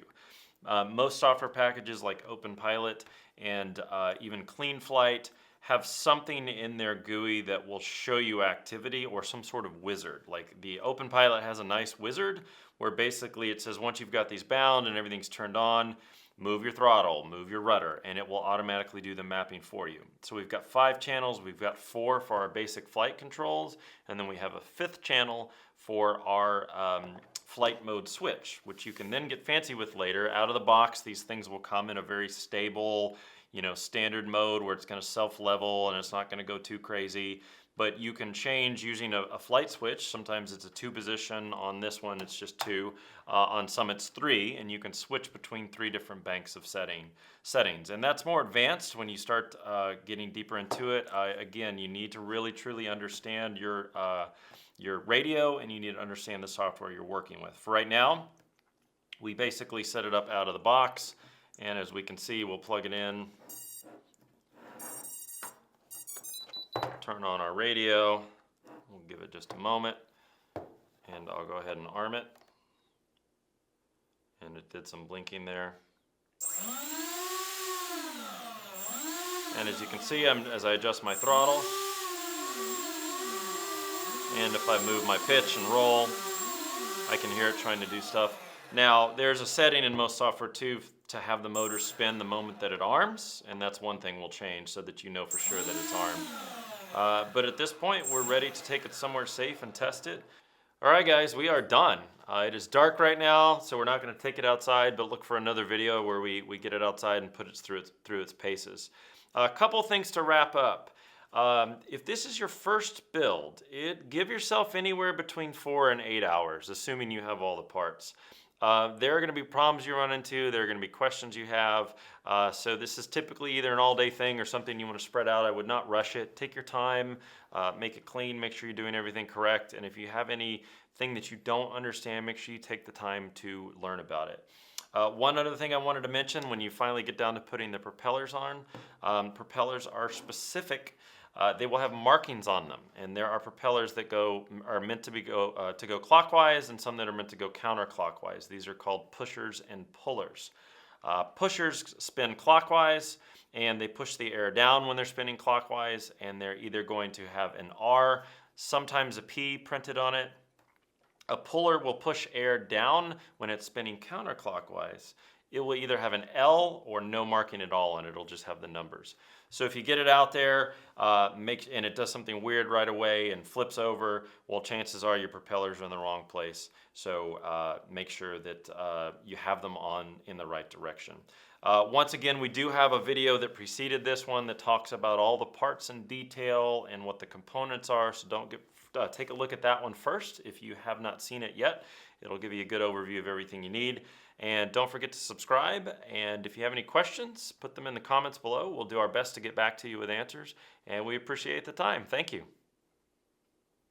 Most software packages like OpenPilot and even CleanFlight have something in their GUI that will show you activity or some sort of wizard. Like the OpenPilot has a nice wizard where basically it says once you've got these bound and everything's turned on, move your throttle, move your rudder, and it will automatically do the mapping for you. So we've got 5 channels, we've got 4 for our basic flight controls, and then we have a 5th channel for our flight mode switch, which you can then get fancy with later. Out of the box, these things will come in a very stable, standard mode where it's going to self-level and it's not going to go too crazy. But you can change using a flight switch. Sometimes it's a 2 position. On this one, it's just 2. On some, it's 3, and you can switch between 3 different banks of settings. And that's more advanced when you start getting deeper into it. Again, you need to really truly understand your radio, and you need to understand the software you're working with. For right now, we basically set it up out of the box, and as we can see, we'll plug it in, turn on our radio, we'll give it just a moment, and I'll go ahead and arm it, and it did some blinking there. And as you can see, as I adjust my throttle, and if I move my pitch and roll, I can hear it trying to do stuff. Now, there's a setting in most software too to have the motor spin the moment that it arms, and that's one thing we'll change so that you know for sure that it's armed. But at this point, we're ready to take it somewhere safe and test it. All right, guys, we are done. It is dark right now, so we're not going to take it outside, but look for another video where we get it outside and put it through its paces. A couple things to wrap up. If this is your first build, give yourself anywhere between 4 and 8 hours, assuming you have all the parts. There are going to be problems you run into, there are going to be questions you have, so this is typically either an all-day thing or something you want to spread out. I would not rush it. Take your time, make it clean, make sure you're doing everything correct, and if you have anything that you don't understand, make sure you take the time to learn about it. One other thing I wanted to mention, when you finally get down to putting the propellers on, propellers are specific. They will have markings on them, and there are propellers that are meant to go clockwise, and some that are meant to go counterclockwise. These are called pushers and pullers. Pushers spin clockwise, and they push the air down when they're spinning clockwise, and they're either going to have an R, sometimes a P printed on it. A puller will push air down when it's spinning counterclockwise. It will either have an L or no marking at all, and it'll just have the numbers. So if you get it out there and it does something weird right away and flips over, well, chances are your propellers are in the wrong place. So make sure that you have them on in the right direction. Once again, we do have a video that preceded this one that talks about all the parts in detail and what the components are, so take a look at that one first if you have not seen it yet. It'll give you a good overview of everything you need. And don't forget to subscribe, and if you have any questions, put them in the comments below. We'll do our best to get back to you with answers, and we appreciate the time. Thank you.